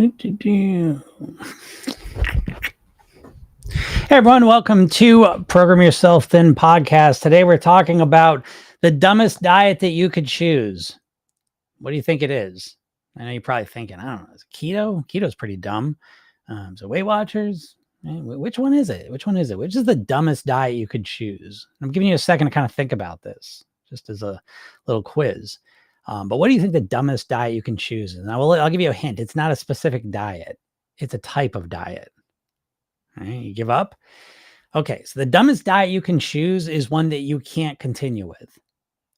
Hey everyone, welcome to Program Yourself Thin podcast. Today we're talking about the dumbest diet that you could choose. What do you think it is? I know you're probably thinking, I don't know, is it keto? Keto's pretty dumb. So Weight Watchers, which one is it? Which is the dumbest diet you could choose? I'm giving you a second to kind of think about this, just as a little quiz. But what do you think the dumbest diet you can choose is? Now, I'll give you a hint. It's not a specific diet. It's a type of diet. All right, you give up? Okay, so the dumbest diet you can choose is one that you can't continue with.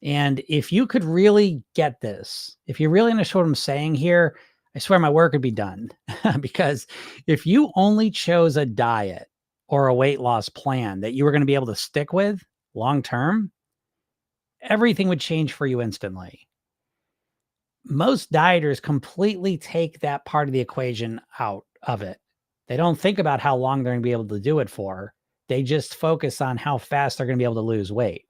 And if you could really get this, if you really understand what I'm saying here, I swear my work would be done. Because if you only chose a diet or a weight loss plan that you were going to be able to stick with long term, everything would change for you instantly. Most dieters completely take that part of the equation out of it. They don't think about how long they're going to be able to do it for. They just focus on how fast they're going to be able to lose weight.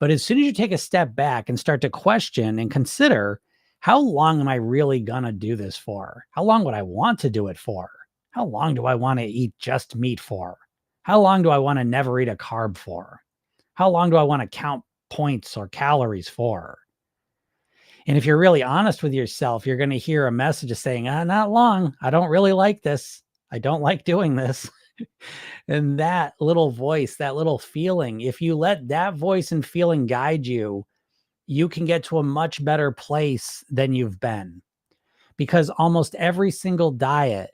But as soon as you take a step back and start to question and consider, how long am I really going to do this for? How long would I want to do it for? How long do I want to eat just meat for? How long do I want to never eat a carb for? How long do I want to count points or calories for? And if you're really honest with yourself, you're going to hear a message of saying, not long. I don't really like this. I don't like doing this. And that little voice, that little feeling, if you let that voice and feeling guide you, you can get to a much better place than you've been. Because almost every single diet,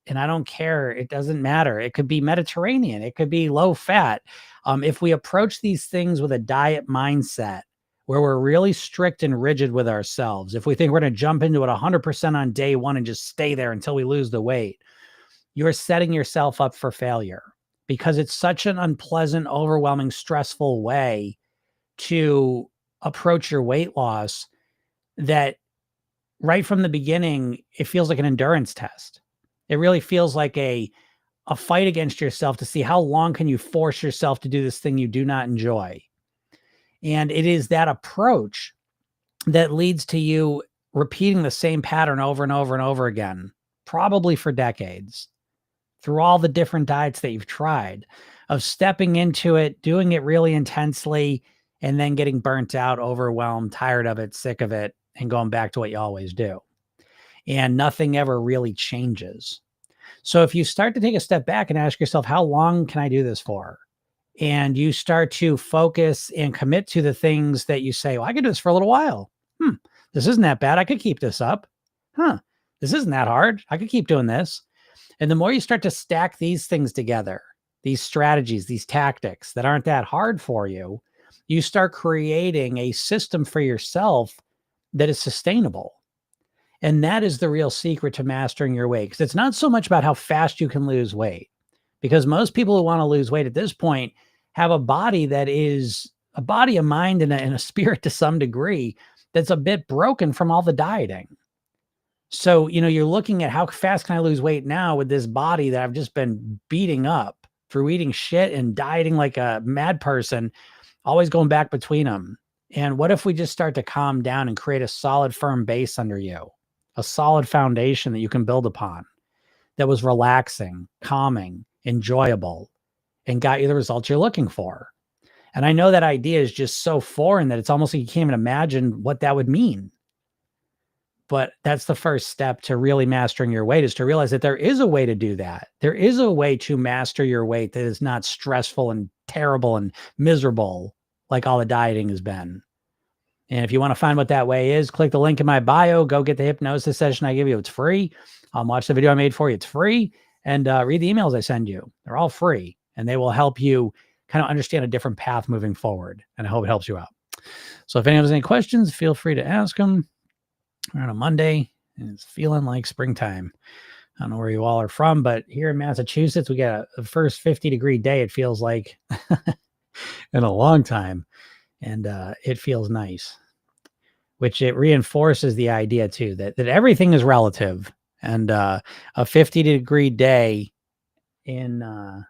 and I don't care, it doesn't matter. It could be Mediterranean, it could be low fat. If we approach these things with a diet mindset, where we're really strict and rigid with ourselves, if we think we're going to jump into it 100% on day one and just stay there until we lose the weight, you're setting yourself up for failure, because it's such an unpleasant, overwhelming, stressful way to approach your weight loss that right from the beginning, it feels like an endurance test. It really feels like a fight against yourself to see how long can you force yourself to do this thing you do not enjoy. And it is that approach that leads to you repeating the same pattern over and over and over again, probably for decades, through all the different diets that you've tried, of stepping into it, doing it really intensely, and then getting burnt out, overwhelmed, tired of it, sick of it, and going back to what you always do. And nothing ever really changes. So if you start to take a step back and ask yourself, how long can I do this for? And you start to focus and commit to the things that you say, well, I could do this for a little while. This isn't that bad. I could keep this up. This isn't that hard. I could keep doing this. And the more you start to stack these things together, these strategies, these tactics that aren't that hard for you, you start creating a system for yourself that is sustainable. And that is the real secret to mastering your weight. Because it's not so much about how fast you can lose weight, because most people who want to lose weight at this point have a body that is a body, a mind, and a spirit to some degree that's a bit broken from all the dieting. So, you're looking at how fast can I lose weight now with this body that I've just been beating up through eating shit and dieting like a mad person, always going back between them. And what if we just start to calm down and create a solid, firm base under you, a solid foundation that you can build upon, that was relaxing, calming, enjoyable, and got you the results you're looking for? And I know that idea is just so foreign that it's almost like you can't even imagine what that would mean. But that's the first step to really mastering your weight, is to realize that there is a way to do that. There is a way to master your weight that is not stressful and terrible and miserable like all the dieting has been. And if you want to find what that way is, click the link in my bio, go get the hypnosis session I give you. It's free. Watch the video I made for you. It's free. And read the emails I send you. They're all free, and they will help you kind of understand a different path moving forward. And I hope it helps you out. So if anyone has any questions, feel free to ask them. We're on a Monday, and it's feeling like springtime. I don't know where you all are from, but here in Massachusetts, we got a first 50-degree day, it feels like, in a long time. And it feels nice, which it reinforces the idea, too, that everything is relative. And a 50-degree day in a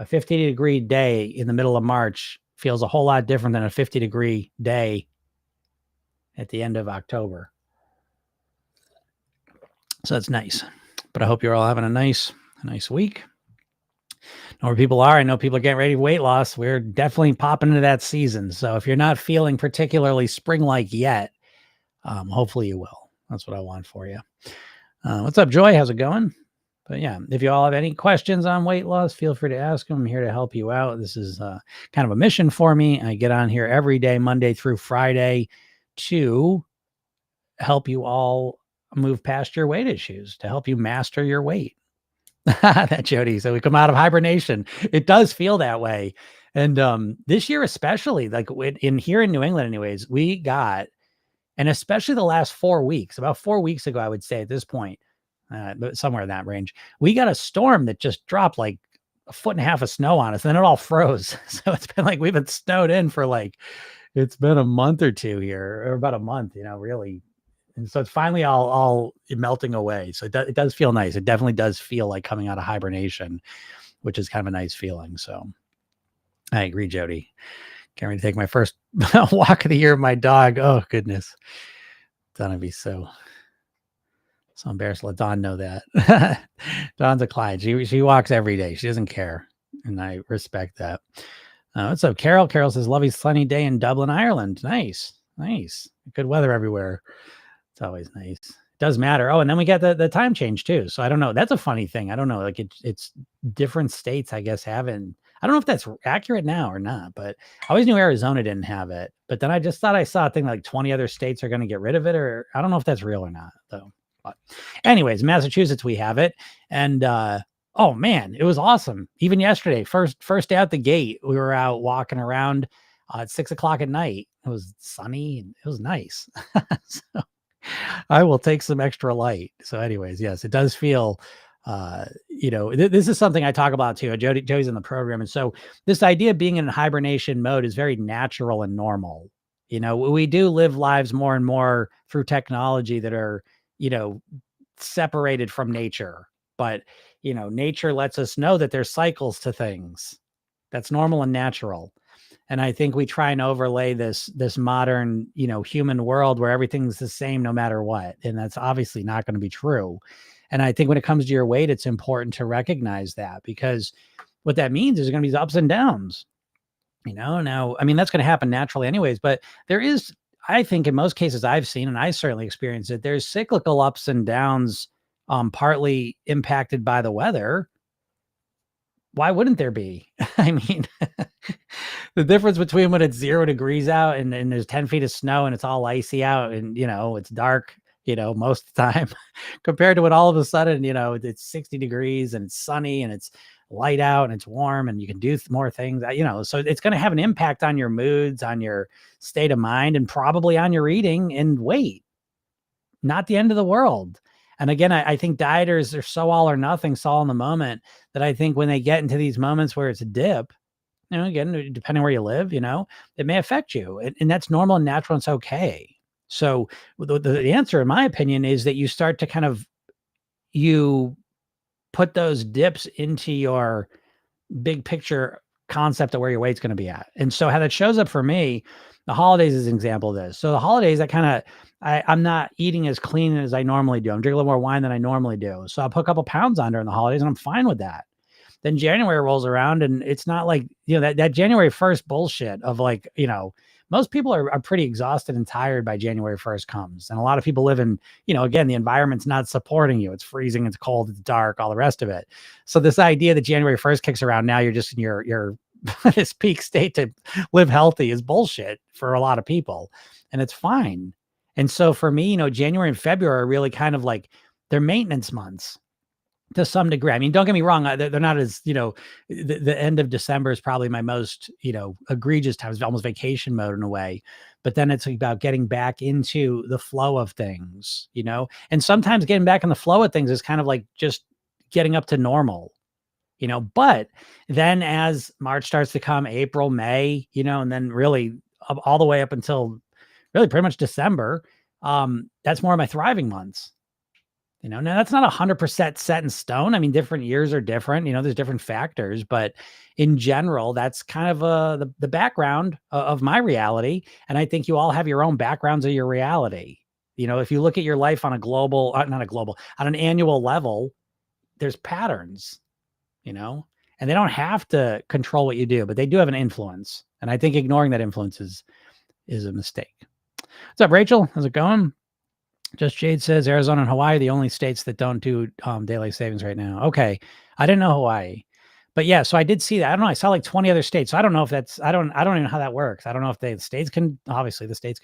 50-degree day in the middle of March feels a whole lot different than a 50-degree day at the end of October. So that's nice. But I hope you're all having a nice week. Know where people are. I know people are getting ready for weight loss. We're definitely popping into that season. So if you're not feeling particularly spring-like yet, hopefully you will. That's what I want for you. What's up, Joy? How's it going? But yeah, if you all have any questions on weight loss, feel free to ask them. I'm here to help you out. This is kind of a mission for me. I get on here every day, Monday through Friday, to help you all move past your weight issues, to help you master your weight. That Jody. So we come out of hibernation. It does feel that way. And this year, especially, like in here in New England, anyways, we got, and especially the last 4 weeks, about 4 weeks ago, I would say at this point, but somewhere in that range, we got a storm that just dropped like a foot and a half of snow on us, and then it all froze. So it's been like we've been snowed in for like, it's been a month or two here, or about a month, really. And so it's finally all melting away. So it does feel nice. It definitely does feel like coming out of hibernation, which is kind of a nice feeling. So I agree, Jody. Can't wait to take my first walk of the year with my dog. Oh, goodness. Gonna be so embarrassed to let Dawn know that. Dawn's a client. She walks every day. She doesn't care. And I respect that. What's up, Carol? Carol says, lovely sunny day in Dublin, Ireland. Nice. Good weather everywhere. It's always nice. It does matter. Oh, and then we got the time change too. So I don't know. That's a funny thing. I don't know. Like it's different states, I guess, haven't. I don't know if that's accurate now or not, but I always knew Arizona didn't have it. But then I just thought I saw a thing like 20 other states are going to get rid of it, or I don't know if that's real or not, though. But anyways, Massachusetts, we have it. And oh man, it was awesome. Even yesterday, first day out the gate, we were out walking around at 6 o'clock at night. It was sunny and it was nice. So I will take some extra light. So anyways, yes, it does feel, this is something I talk about too. Joey's in the program. And so this idea of being in hibernation mode is very natural and normal. We do live lives more and more through technology that are, separated from nature. But, nature lets us know that there's cycles to things. That's normal and natural. And I think we try and overlay this modern, human world where everything's the same no matter what. And that's obviously not going to be true. And I think when it comes to your weight, it's important to recognize that, because what that means is there's going to be ups and downs. Now, I mean, that's going to happen naturally anyways, but there is, I think in most cases I've seen, and I certainly experienced it, there's cyclical ups and downs, partly impacted by the weather. Why wouldn't there be? I mean, the difference between when it's 0 degrees out and there's 10 feet of snow and it's all icy out and, it's dark, most of the time compared to when all of a sudden, it's 60 degrees and it's sunny and it's light out and it's warm and you can do more things, so it's going to have an impact on your moods, on your state of mind, and probably on your eating and weight. Not the end of the world. And again, I think dieters are so all or nothing, so all in the moment, that I think when they get into these moments where it's a dip, again, depending where you live, it may affect you. And that's normal and natural. And it's okay. So the answer, in my opinion, is that you start to you put those dips into your big picture concept of where your weight's going to be at. And so how that shows up for me, the holidays is an example of this. So the holidays, I'm not eating as clean as I normally do. I'm drinking a little more wine than I normally do. So I'll put a couple pounds on during the holidays and I'm fine with that. Then January rolls around and it's not like, that January 1st bullshit of like, most people are pretty exhausted and tired by January 1st comes. And a lot of people live in, again, the environment's not supporting you. It's freezing, it's cold, it's dark, all the rest of it. So this idea that January 1st kicks around, now you're just in your this peak state to live healthy is bullshit for a lot of people. And it's fine. And so for me, January and February are really kind of like they're maintenance months to some degree. I mean, don't get me wrong. They're not as, the end of December is probably my most, egregious time. It's almost vacation mode in a way. But then it's about getting back into the flow of things, and sometimes getting back in the flow of things is kind of like just getting up to normal, but then as March starts to come, April, May, and then really all the way up until really pretty much December, that's more of my thriving months. Now that's not 100% set in stone. I mean, different years are different, there's different factors, but in general, that's kind of the background of my reality. And I think you all have your own backgrounds of your reality. If you look at your life on a global, not a global, on an annual level, there's patterns, and they don't have to control what you do, but they do have an influence. And I think ignoring that influence is a mistake. What's up, Rachel? How's it going? Just Jade says Arizona and Hawaii are the only states that don't do daylight savings right now. Okay. I didn't know Hawaii. But yeah, so I did see that. I don't know. I saw like 20 other states. So I don't know if I don't even know how that works. I don't know if the states can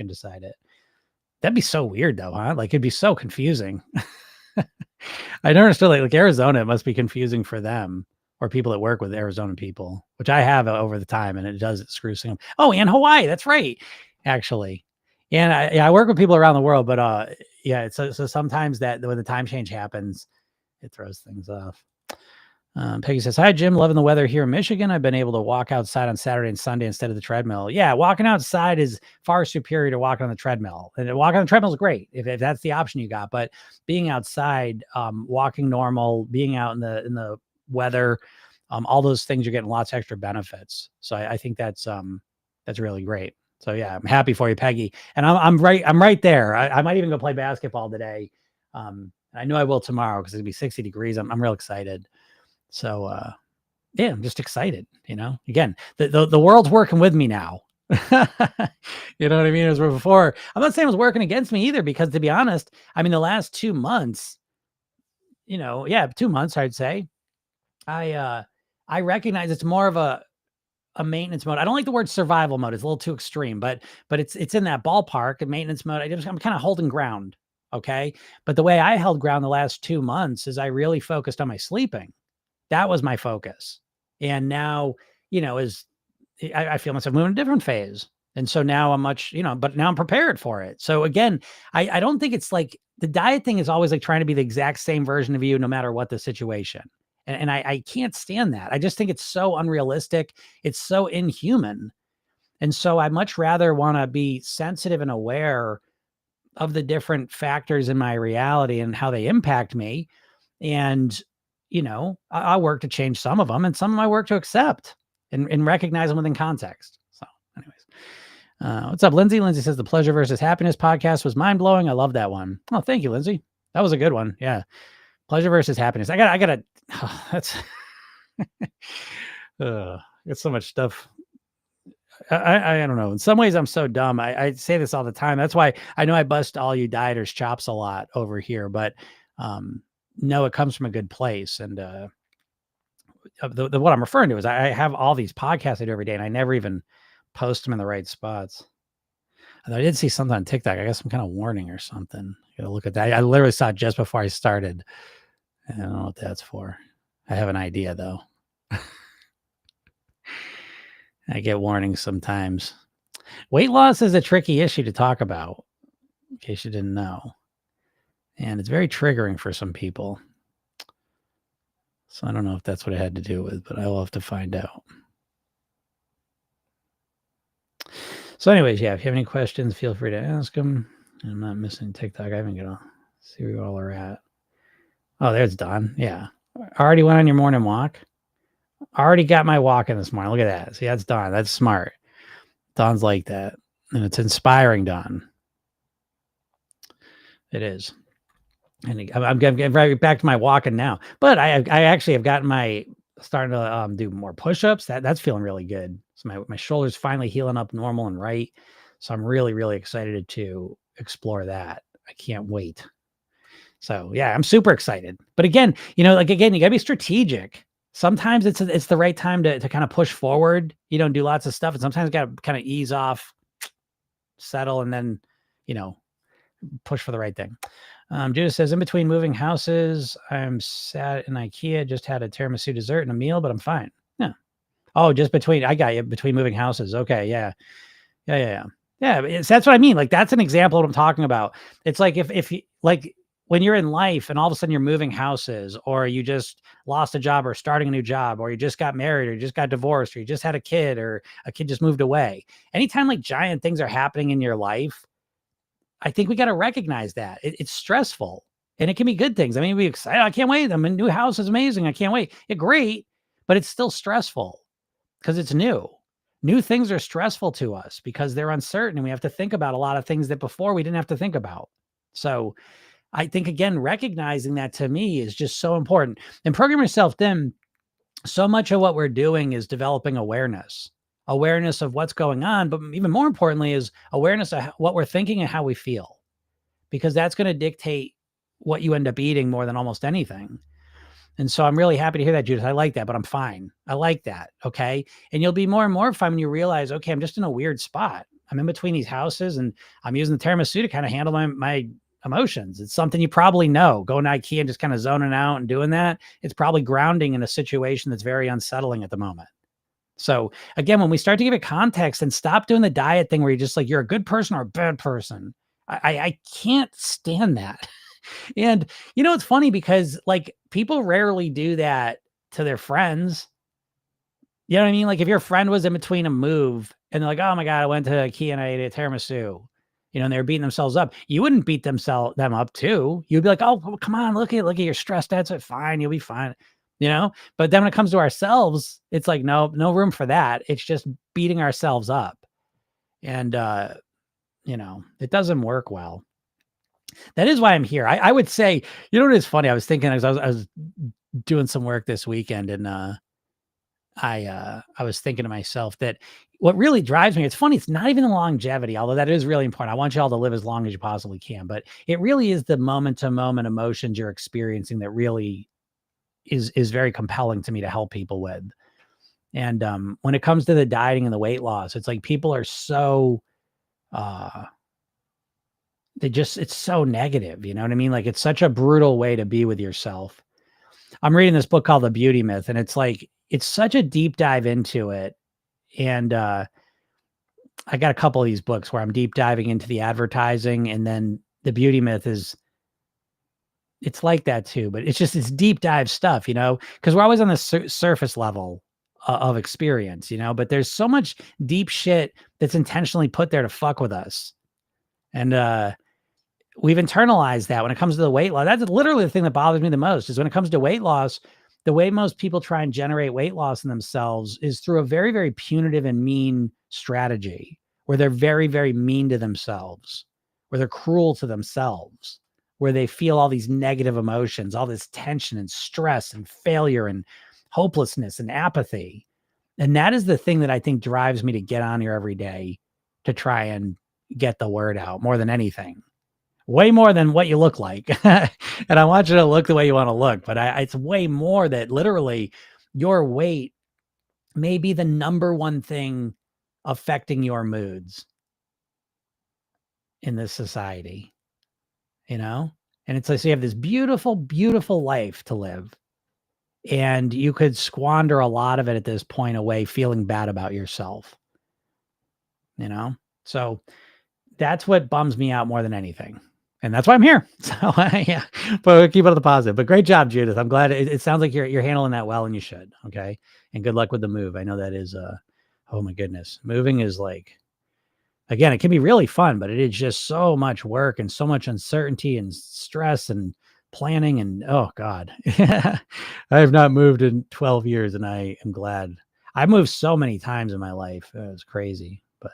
decide it. That'd be so weird though, huh? Like it'd be so confusing. I never understood like Arizona, it must be confusing for them or people that work with Arizona people, which I have over the time, and it screws them. Oh, and Hawaii. That's right. Actually. And I work with people around the world, but yeah, so sometimes that when the time change happens, it throws things off. Peggy says, hi, Jim. Loving the weather here in Michigan. I've been able to walk outside on Saturday and Sunday instead of the treadmill. Yeah, walking outside is far superior to walking on the treadmill. And walking on the treadmill is great if that's the option you got. But being outside, walking normal, being out in the weather, all those things, you're getting lots of extra benefits. So I think that's really great. So yeah, I'm happy for you, Peggy. And I'm right there. I might even go play basketball today. I know I will tomorrow because it'll be 60 degrees. I'm real excited. So yeah, I'm just excited. Again, the world's working with me now. You know what I mean? As before, I'm not saying it was working against me either, because to be honest, I mean, the last 2 months, 2 months, I'd say, I recognize it's more of a maintenance mode. I don't like the word survival mode. It's a little too extreme, but it's in that ballpark of maintenance mode. I'm kind of holding ground. Okay. But the way I held ground the last 2 months is I really focused on my sleeping. That was my focus. And now, I feel myself moving a different phase. And so now I'm much, but now I'm prepared for it. So again, I don't think it's like the diet thing is always like trying to be the exact same version of you, no matter what the situation. And I can't stand that. I just think it's so unrealistic. It's so inhuman. And so I much rather want to be sensitive and aware of the different factors in my reality and how they impact me. And, I work to change some of them, and some of my work to accept and recognize them within context. So anyways, what's up, Lindsay? Lindsay says the Pleasure versus Happiness podcast was mind blowing. I love that one. Oh, thank you, Lindsay. That was a good one. Yeah. Pleasure versus happiness. I gotta, that's, it's so much stuff. I don't know. In some ways I'm so dumb. I say this all the time. That's why I know I bust all you dieters chops a lot over here, but, no, it comes from a good place. And, what I'm referring to is I have all these podcasts I do every day, and I never even post them in the right spots. Although I did see something on TikTok. I guess some kind of warning or something. I gotta look at that. I literally saw it just before I started. I don't know what that's for. I have an idea though. I get warnings sometimes. Weight loss is a tricky issue to talk about, in case you didn't know. And it's very triggering for some people. So I don't know if that's what it had to do with, but I will have to find out. So anyways, yeah, if you have any questions, feel free to ask them. I'm not missing TikTok. I haven't got to see where you all are at. Oh, there's Don. Yeah. Already went on your morning walk. Already got my walk in this morning. Look at that. See, that's Don. That's smart. Don's like that. And it's inspiring, Don. It is. And I'm getting right back to my walking now. But I actually have gotten starting to do more push-ups. That's feeling really good. So my shoulders finally healing up normal and right. So I'm really, really excited to explore that. I can't wait. So yeah, I'm super excited. But again, you gotta be strategic. Sometimes it's the right time to kind of push forward, do lots of stuff. And sometimes you gotta kind of ease off, settle, and then, push for the right thing. Judith says, in between moving houses, I'm sat in IKEA, just had a tiramisu dessert and a meal, but I'm fine. Yeah. Oh, just I got you, between moving houses. Okay. Yeah. Yeah. That's what I mean. Like, that's an example of what I'm talking about. It's like, if you, like, when you're in life and all of a sudden you're moving houses, or you just lost a job or starting a new job, or you just got married, or you just got divorced, or you just had a kid, or a kid just moved away. Anytime like giant things are happening in your life, I think we got to recognize that it's stressful, and it can be good things. I mean, we excited. I can't wait. I mean, new house is amazing. I can't wait. It's great, but it's still stressful because it's new. New things are stressful to us because they're uncertain, and we have to think about a lot of things that before we didn't have to think about. So I think, again, recognizing that to me is just so important. And Program Yourself Thin, so much of what we're doing is developing awareness of what's going on. But even more importantly is awareness of what we're thinking and how we feel, because that's going to dictate what you end up eating more than almost anything. And so I'm really happy to hear that, Judith. I like that, but I'm fine. I like that. Okay. And you'll be more and more fine when you realize, okay, I'm just in a weird spot. I'm in between these houses and I'm using the tiramisu to kind of handle my emotions. It's something you probably know. Going to IKEA and just kind of zoning out and doing that. It's probably grounding in a situation that's very unsettling at the moment. So again, when we start to give it context and stop doing the diet thing where you're just like, you're a good person or a bad person. I can't stand that. And it's funny because like people rarely do that to their friends. You know what I mean? Like if your friend was in between a move and they're like, oh my God, I went to IKEA and I ate a tiramisu, and they're beating themselves up. You wouldn't beat them up too. You'd be like, oh, come on, look at you're stressed. That's it. Fine. You'll be fine. But then when it comes to ourselves, it's like, no room for that. It's just beating ourselves up. And, it doesn't work well. That is why I'm here. I would say, what is funny? I was thinking, I was doing some work this weekend, and I was thinking to myself that what really drives me, it's funny, it's not even the longevity, although that is really important. I want you all to live as long as you possibly can, but it really is the moment to moment emotions you're experiencing that really is very compelling to me to help people with. And when it comes to the dieting and the weight loss, it's like people are so it's so negative, you know what I mean? Like it's such a brutal way to be with yourself. I'm reading this book called The Beauty Myth, and it's like, it's such a deep dive into it. And I got a couple of these books where I'm deep diving into the advertising, and then The Beauty Myth it's like that too, but it's deep dive stuff, because we're always on the surface level of experience, but there's so much deep shit that's intentionally put there to fuck with us. And we've internalized that when it comes to the weight loss. That's literally the thing that bothers me the most, is when it comes to weight loss, the way most people try and generate weight loss in themselves is through a very, very punitive and mean strategy, where they're very, very mean to themselves, where they're cruel to themselves, where they feel all these negative emotions, all this tension and stress and failure and hopelessness and apathy. And that is the thing that I think drives me to get on here every day to try and get the word out more than anything. Way more than what you look like. And I want you to look the way you want to look, but it's way more that literally your weight may be the number one thing affecting your moods in this society, And it's like, so you have this beautiful, beautiful life to live, and you could squander a lot of it at this point away feeling bad about yourself, So that's what bums me out more than anything. And that's why I'm here. So yeah, but we'll keep it on the positive. But great job, Judith. I'm glad it sounds like you're handling that well, and you should. Okay. And good luck with the move. I know that is oh my goodness. Moving is like, again, it can be really fun, but it is just so much work and so much uncertainty and stress and planning. And oh God, I have not moved in 12 years, and I am glad. I've moved so many times in my life. It's crazy, but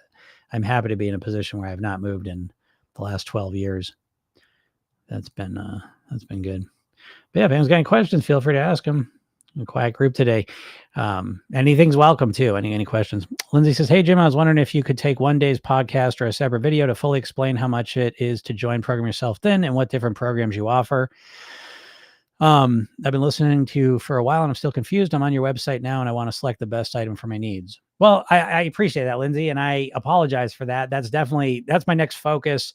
I'm happy to be in a position where I've not moved in the last 12 years. That's been good. But yeah, if anyone's got any questions, feel free to ask them. A quiet group today. Anything's welcome too. Any questions? Lindsay says, hey Jim, I was wondering if you could take one day's podcast or a separate video to fully explain how much it is to join Program Yourself Thin and what different programs you offer. I've been listening to you for a while and I'm still confused. I'm on your website now and I want to select the best item for my needs. Well, I appreciate that, Lindsay, and I apologize for that. That's my next focus.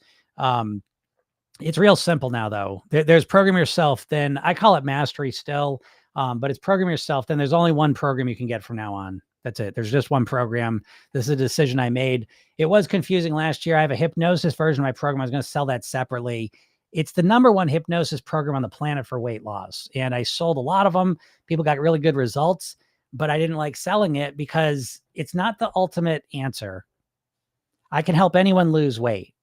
It's real simple now, though. There's Program Yourself Thin. I call it Mastery still, but it's Program Yourself Thin. There's only one program you can get from now on. That's it. There's just one program. This is a decision I made. It was confusing last year. I have a hypnosis version of my program. I was going to sell that separately. It's the number one hypnosis program on the planet for weight loss. And I sold a lot of them. People got really good results, but I didn't like selling it because it's not the ultimate answer. I can help anyone lose weight,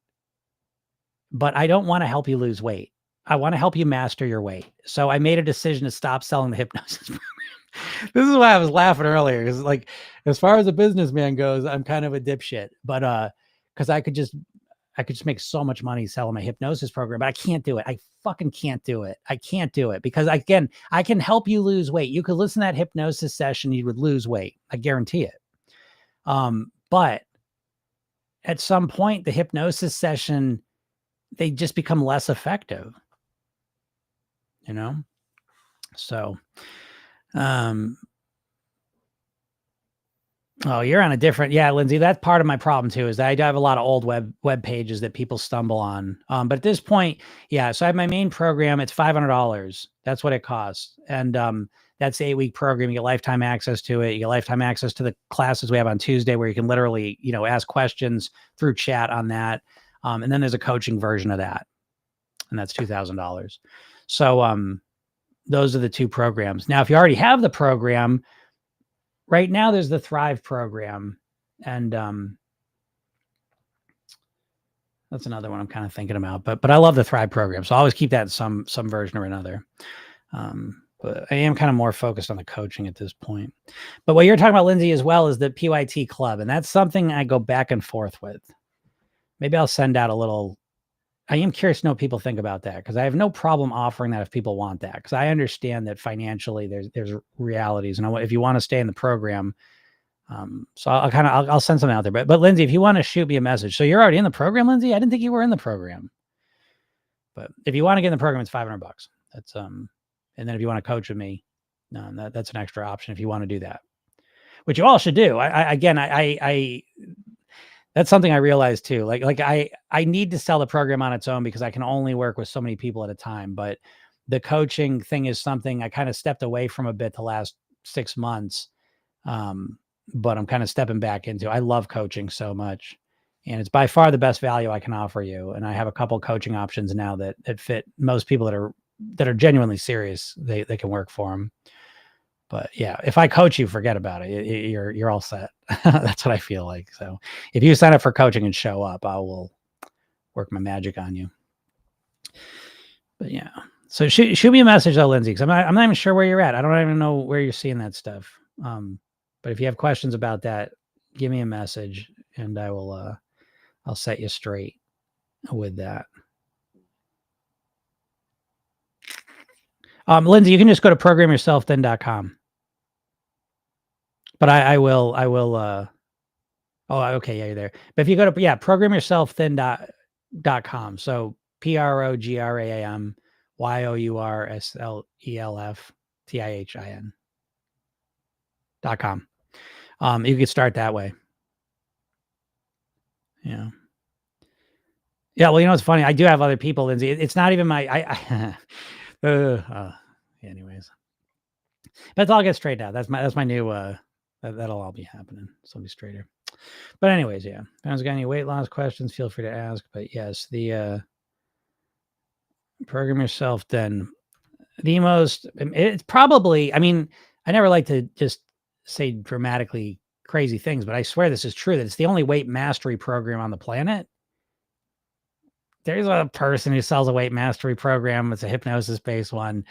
but I don't want to help you lose weight. I want to help you master your weight. So I made a decision to stop selling the hypnosis program. This is why I was laughing earlier. Because like, as far as a businessman goes, I'm kind of a dipshit, but because I could just I could just make so much money selling my hypnosis program, but I can't do it. I fucking can't do it. I can't do it because again, I can help you lose weight. You could listen to that hypnosis session, you would lose weight. I guarantee it. But at some point, the hypnosis session, they just become less effective, you know? So, oh, you're on a different, yeah, Lindsay, that's part of my problem too, is that I have a lot of old web pages that people stumble on. But at this point, yeah, so I have my main program. It's $500. That's what it costs. And, that's 8-week program. You get lifetime access to it. You get lifetime access to the classes we have on Tuesday where you can literally, ask questions through chat on that. And then there's a coaching version of that. And that's $2,000. So, those are the two programs. Now, if you already have the program, right now there's the Thrive program. And, that's another one I'm kind of thinking about, but I love the Thrive program. So I always keep that in some version or another. But I am kind of more focused on the coaching at this point. But what you're talking about, Lindsay, as well is the PYT Club. And that's something I go back and forth with. Maybe I'll send out a little. I am curious to know what people think about that because I have no problem offering that if people want that. Because I understand that financially there's realities. And if you want to stay in the program, so I'll send something out there. But Lindsay, if you want to shoot me a message. So you're already in the program, Lindsay? I didn't think you were in the program. But if you want to get in the program, it's $500. That's and then if you want to coach with me, that's an extra option if you want to do that, which you all should do. I that's something I realized too. Like I need to sell the program on its own because I can only work with so many people at a time. But the coaching thing is something I kind of stepped away from a bit the last 6 months. But I'm kind of stepping back into. I love coaching so much. And it's by far the best value I can offer you. And I have a couple coaching options now that fit most people that are genuinely serious. They can work for them. But yeah, if I coach you, forget about it. You're all set. That's what I feel like. So if you sign up for coaching and show up, I will work my magic on you. But yeah, so shoot me a message though, Lindsay, because I'm not even sure where you're at. I don't even know where you're seeing that stuff. But if you have questions about that, give me a message and I will. I'll set you straight with that. Lindsay, you can just go to programyourselfthen.com. But I will, oh, okay. Yeah, you're there. But if you go to, programyourselfthen.com. So PROGRAMYOURSELFTIHIN.com. You can start that way. Yeah. Yeah. Well, it's funny. I do have other people, Lindsay. It's not even my, anyways, but I'll get straight out. That's my new, that'll all be happening. So I'll be straighter. But anyways, yeah. If anyone's got any weight loss questions, feel free to ask. But yes, the, program yourself then the most, it's probably, I mean, I never like to just say dramatically crazy things, but I swear this is true that it's the only weight mastery program on the planet. There's a person who sells a weight mastery program. It's a hypnosis based one,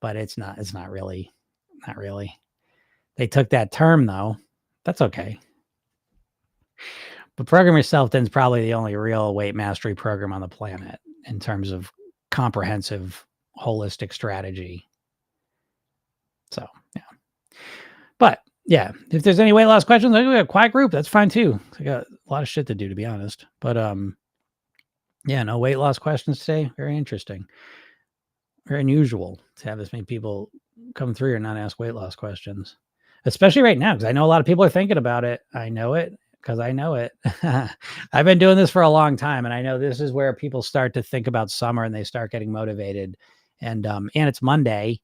but it's not really. They took that term though. That's okay. But Program Yourself then is probably the only real weight mastery program on the planet in terms of comprehensive, holistic strategy. So, yeah. But yeah, if there's any weight loss questions, I got a quiet group. That's fine too. I got a lot of shit to do, to be honest. But yeah, no weight loss questions today. Very interesting. Very unusual to have this many people come through and not ask weight loss questions, especially right now, because I know a lot of people are thinking about it. I know it because I know it. I've been doing this for a long time, and I know this is where people start to think about summer and they start getting motivated. And it's Monday.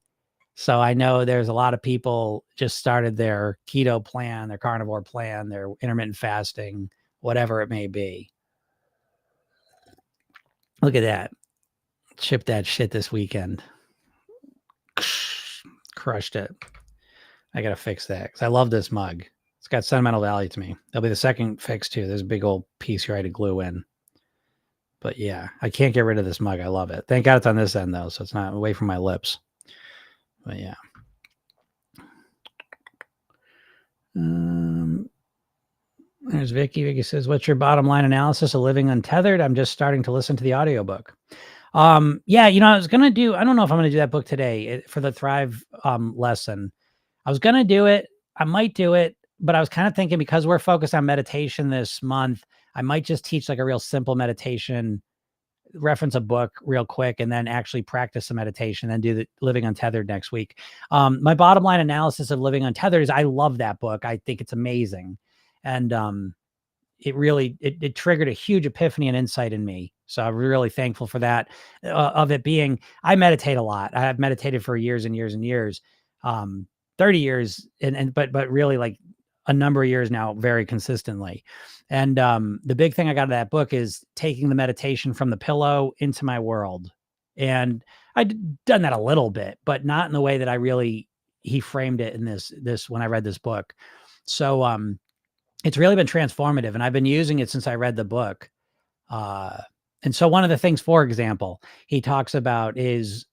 So I know there's a lot of people just started their keto plan, their carnivore plan, their intermittent fasting, whatever it may be. Look at that. Chip that shit this weekend. Crushed it. I got to fix that because I love this mug. It's got sentimental value to me. That'll be the second fix too. There's a big old piece here I had to glue in. But yeah, I can't get rid of this mug. I love it. Thank God it's on this end though, so it's not away from my lips. But yeah. There's Vicky. Vicky says, "What's your bottom line analysis of living untethered? I'm just starting to listen to the audiobook." Yeah, I was gonna do. I don't know if I'm gonna do that book today for the Thrive lesson. I was gonna do it. I might do it, but I was kind of thinking because we're focused on meditation this month, I might just teach like a real simple meditation, reference a book real quick, and then actually practice some meditation, then do the Living Untethered next week. My bottom line analysis of Living Untethered is I love that book. I think it's amazing. And it really it triggered a huge epiphany and insight in me. So I'm really thankful for that. Of it being, I meditate a lot. I have meditated for years and years and years, 30 years, but really like a number of years now, very consistently. And the big thing I got out of that book is taking the meditation from the pillow into my world. And I'd done that a little bit, but not in the way that he framed it in this when I read this book. So it's really been transformative, and I've been using it since I read the book. And so one of the things, for example, he talks about is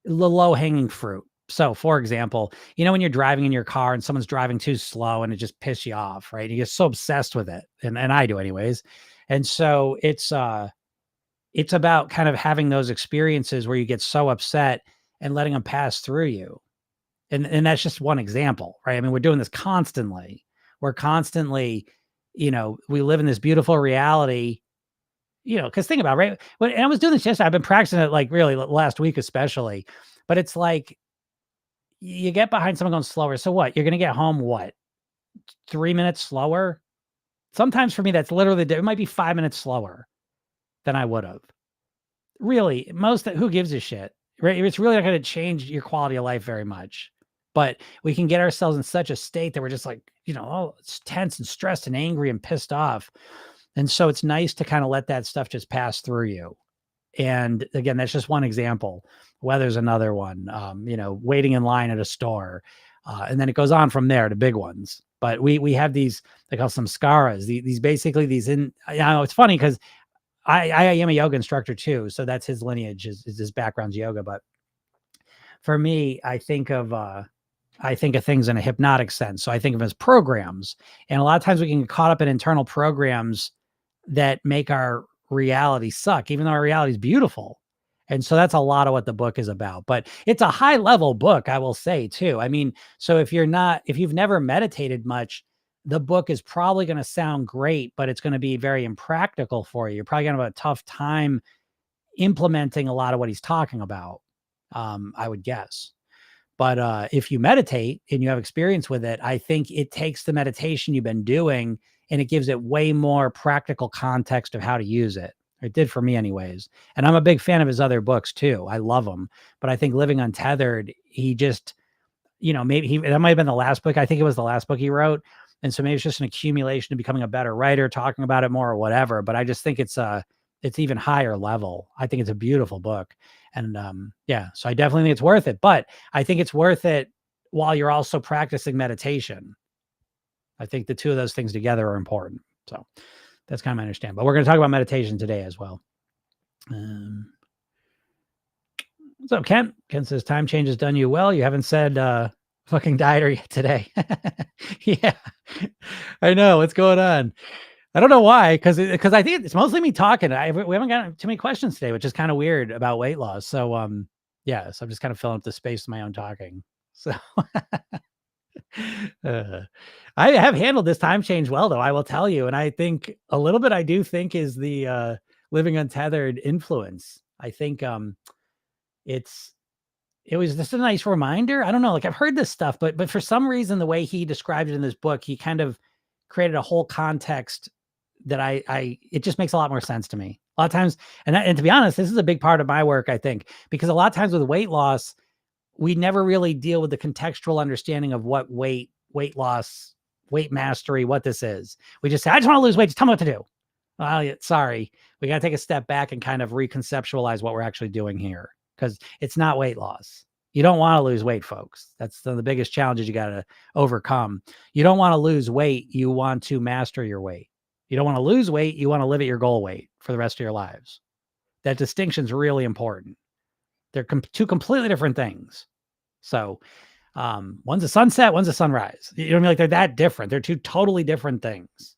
the low hanging fruit. So, for example, when you're driving in your car and someone's driving too slow and it just pisses you off, right? You get so obsessed with it, and I do anyways. And so it's about kind of having those experiences where you get so upset and letting them pass through you. And that's just one example, right? I mean, we're doing this constantly. We're constantly, we live in this beautiful reality, because think about it, right? And I was doing this yesterday. I've been practicing it like really last week, especially, but it's like you get behind someone going slower. So what? You're going to get home, what, 3 minutes slower? Sometimes for me, that's literally, it might be 5 minutes slower than I would have. Really, who gives a shit, right? It's really not going to change your quality of life very much. But we can get ourselves in such a state that we're just like, it's tense and stressed and angry and pissed off. And so it's nice to kind of let that stuff just pass through you. And again, that's just one example. Weather's another one, waiting in line at a store. And then it goes on from there to big ones. But we have these, they call samskaras, these basically these it's funny because I am a yoga instructor too. So that's his lineage, his background's yoga. But for me, I think of things in a hypnotic sense. So I think of them as programs. And a lot of times we can get caught up in internal programs that make our reality suck, even though our reality is beautiful. And so that's a lot of what the book is about. But it's a high level book, I will say too. I mean, so if you've never meditated much, the book is probably going to sound great, but it's going to be very impractical for you. You're probably going to have a tough time implementing a lot of what he's talking about, I would guess. But if you meditate and you have experience with it, I think it takes the meditation you've been doing and it gives it way more practical context of how to use it. It did for me anyways. And I'm a big fan of his other books too. I love them. But I think Living Untethered, he just, maybe that might have been the last book. I think it was the last book he wrote. And so maybe it's just an accumulation of becoming a better writer, talking about it more or whatever. But I just think it's even higher level. I think it's a beautiful book. And so I definitely think it's worth it. But I think it's worth it while you're also practicing meditation. I think the two of those things together are important. So that's kind of my understanding. But we're going to talk about meditation today as well. What's up, Kent? Kent says, time change has done you well. You haven't said fucking dieter yet today. Yeah, I know. What's going on? I don't know why, because I think it's mostly me talking. We haven't gotten too many questions today, which is kind of weird about weight loss. So so I'm just kind of filling up the space with my own talking. So I have handled this time change well, though, I will tell you. And I think a little bit I do think is the Living Untethered influence. I think it was just a nice reminder. I don't know, like I've heard this stuff, but for some reason, the way he described it in this book, he kind of created a whole context that it just makes a lot more sense to me. A lot of times, and to be honest, this is a big part of my work, I think, because a lot of times with weight loss, we never really deal with the contextual understanding of what weight loss, weight mastery, what this is. We just say, I just want to lose weight. Just tell me what to do. Well, sorry. We got to take a step back and kind of reconceptualize what we're actually doing here, because it's not weight loss. You don't want to lose weight, folks. That's the biggest challenges you got to overcome. You don't want to lose weight. You want to master your weight. You don't want to lose weight. You want to live at your goal weight for the rest of your lives. That distinction is really important. They're two completely different things. So one's a sunset, one's a sunrise. You know what I mean? Like they're that different. They're two totally different things.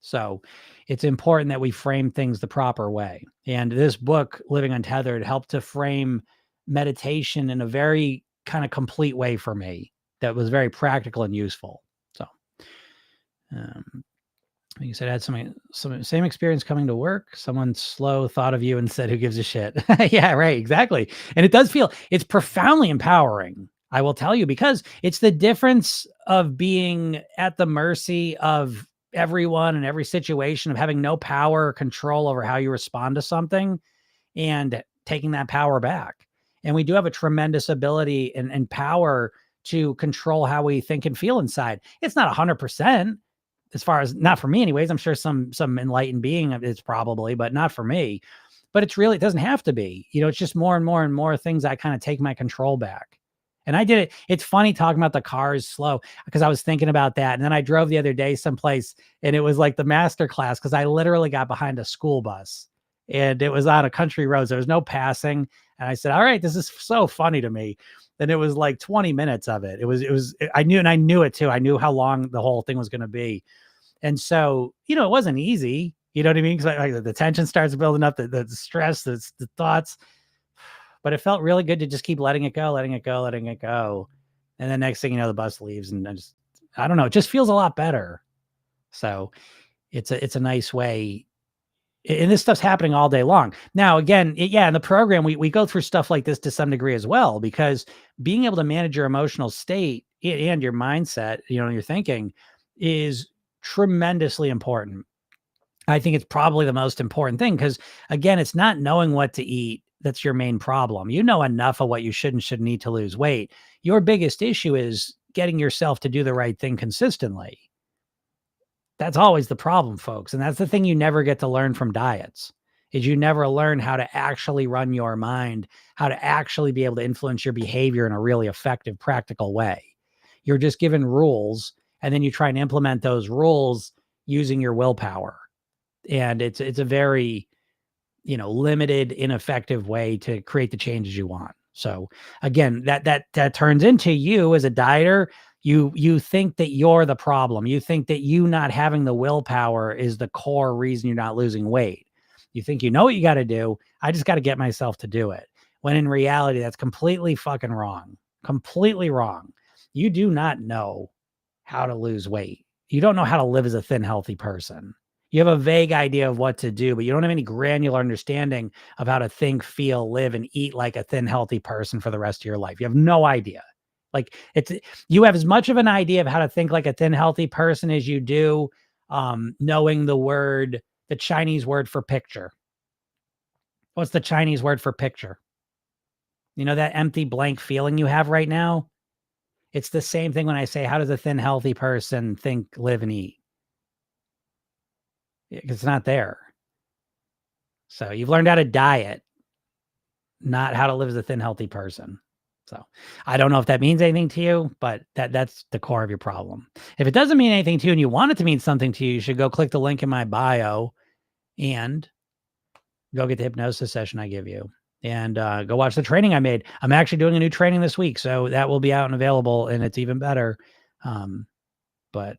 So it's important that we frame things the proper way. And this book, Living Untethered, helped to frame meditation in a very kind of complete way for me that was very practical and useful. So, um, like you said, I had some same experience coming to work. Someone slow thought of you and said, "Who gives a shit?" Yeah, right, exactly. And it does feel it's profoundly empowering. I will tell you because it's the difference of being at the mercy of everyone in every situation, of having no power or control over how you respond to something, and taking that power back. And we do have a tremendous ability and power to control how we think and feel inside. It's not 100%, as far as, not for me anyways. I'm sure some enlightened being is probably, but not for me. But it's really, it doesn't have to be. It's just more and more and more things I kind of take my control back. And I did it. It's funny talking about the cars slow because I was thinking about that. And then I drove the other day someplace and it was like the master class because I literally got behind a school bus and it was on a country road. So there was no passing. And I said, all right, this is so funny to me. And it was like 20 minutes of it. I knew it too. I knew how long the whole thing was going to be. And so, it wasn't easy. You know what I mean? Because like the tension starts building up, the stress, the thoughts. But it felt really good to just keep letting it go, letting it go, letting it go. And the next thing you know, the bus leaves, and I don't know, it just feels a lot better. So it's a nice way. And this stuff's happening all day long. Now, again, in the program, we go through stuff like this to some degree as well, because being able to manage your emotional state and your mindset, your thinking is tremendously important. I think it's probably the most important thing because, again, it's not knowing what to eat that's your main problem. You know enough of what you should and shouldn't eat to lose weight. Your biggest issue is getting yourself to do the right thing consistently. That's always the problem, folks. And that's the thing you never get to learn from diets, is you never learn how to actually run your mind, how to actually be able to influence your behavior in a really effective, practical way. You're just given rules, and then you try and implement those rules using your willpower. And it's a very, limited, ineffective way to create the changes you want. So again, that turns into you as a dieter. You think that you're the problem. You think that you not having the willpower is the core reason you're not losing weight. You think you know what you got to do. I just got to get myself to do it. When in reality, that's completely fucking wrong. Completely wrong. You do not know how to lose weight. You don't know how to live as a thin, healthy person. You have a vague idea of what to do, but you don't have any granular understanding of how to think, feel, live, and eat like a thin, healthy person for the rest of your life. You have no idea. Like you have as much of an idea of how to think like a thin, healthy person as you do knowing the Chinese word for picture. What's the Chinese word for picture? That empty blank feeling you have right now? It's the same thing when I say, how does a thin, healthy person think, live, and eat? It's not there. So you've learned how to diet, not how to live as a thin, healthy person. So I don't know if that means anything to you, but that's the core of your problem. If it doesn't mean anything to you and you want it to mean something to you, you should go click the link in my bio and go get the hypnosis session I give you, and go watch the training I made. I'm actually doing a new training this week, so that will be out and available, and it's even better. But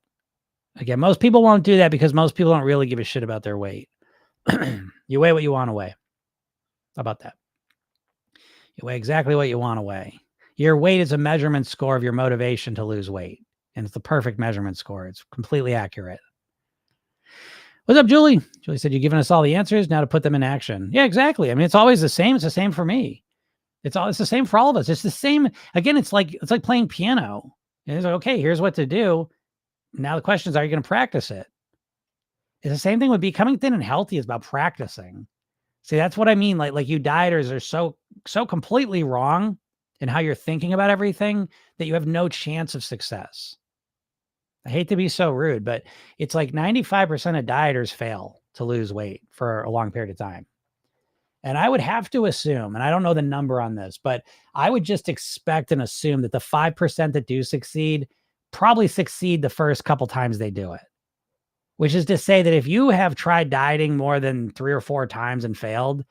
again, most people won't do that because most people don't really give a shit about their weight. You weigh what you want to weigh. How about that? You weigh exactly what you want to weigh. Your weight is a measurement score of your motivation to lose weight. And it's the perfect measurement score. It's completely accurate. What's up, Julie? Julie said, you're giving us all the answers now to put them in action. Yeah, exactly. I mean, it's always the same. It's the same for me. It's the same for all of us. It's the same. Again, it's like playing piano. It's like, okay, here's what to do. Now the question is, are you going to practice it? It's the same thing with becoming thin and healthy is about practicing. See, that's what I mean. Like you dieters are so completely wrong in how you're thinking about everything that you have no chance of success. I hate to be so rude, but it's like 95% of dieters fail to lose weight for a long period of time. And I would have to assume, and I don't know the number on this, but I would just expect and assume that the 5% that do succeed probably succeed the first couple times they do it. Which is to say that if you have tried dieting more than 3 or 4 times and failed,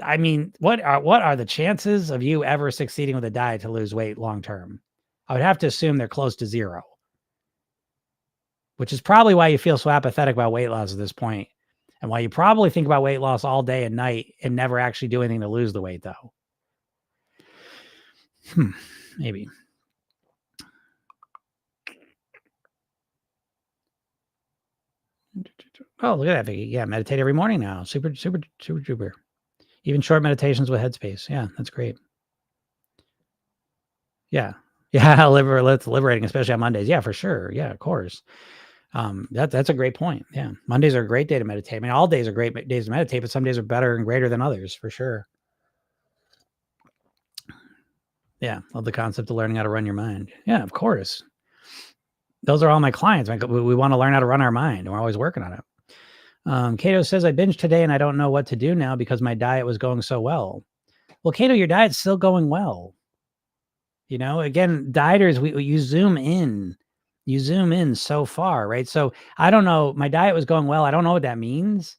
I mean, what are the chances of you ever succeeding with a diet to lose weight long term? I would have to assume they're close to 0. which is probably why you feel so apathetic about weight loss at this point, and why you probably think about weight loss all day and night and never actually do anything to lose the weight, though. Maybe. Oh, look at that, Vicky. Yeah, meditate every morning now. Super, super, super, super. Even short meditations with Headspace. Yeah, that's great. Yeah. Yeah, that's liberating, especially on Mondays. Yeah, for sure. Yeah, of course. That's a great point. Yeah. Mondays are a great day to meditate. I mean, all days are great days to meditate, but some days are better and greater than others, for sure. Yeah. Love the concept of learning how to run your mind. Yeah, of course. Those are all my clients. We want to learn how to run our mind, and we're always working on it. Cato says, I binged today and I don't know what to do now because my diet was going so well. Well, Cato, your diet's still going well. You know, again, dieters, you zoom in so far, right? So I don't know. My diet was going well. I don't know what that means.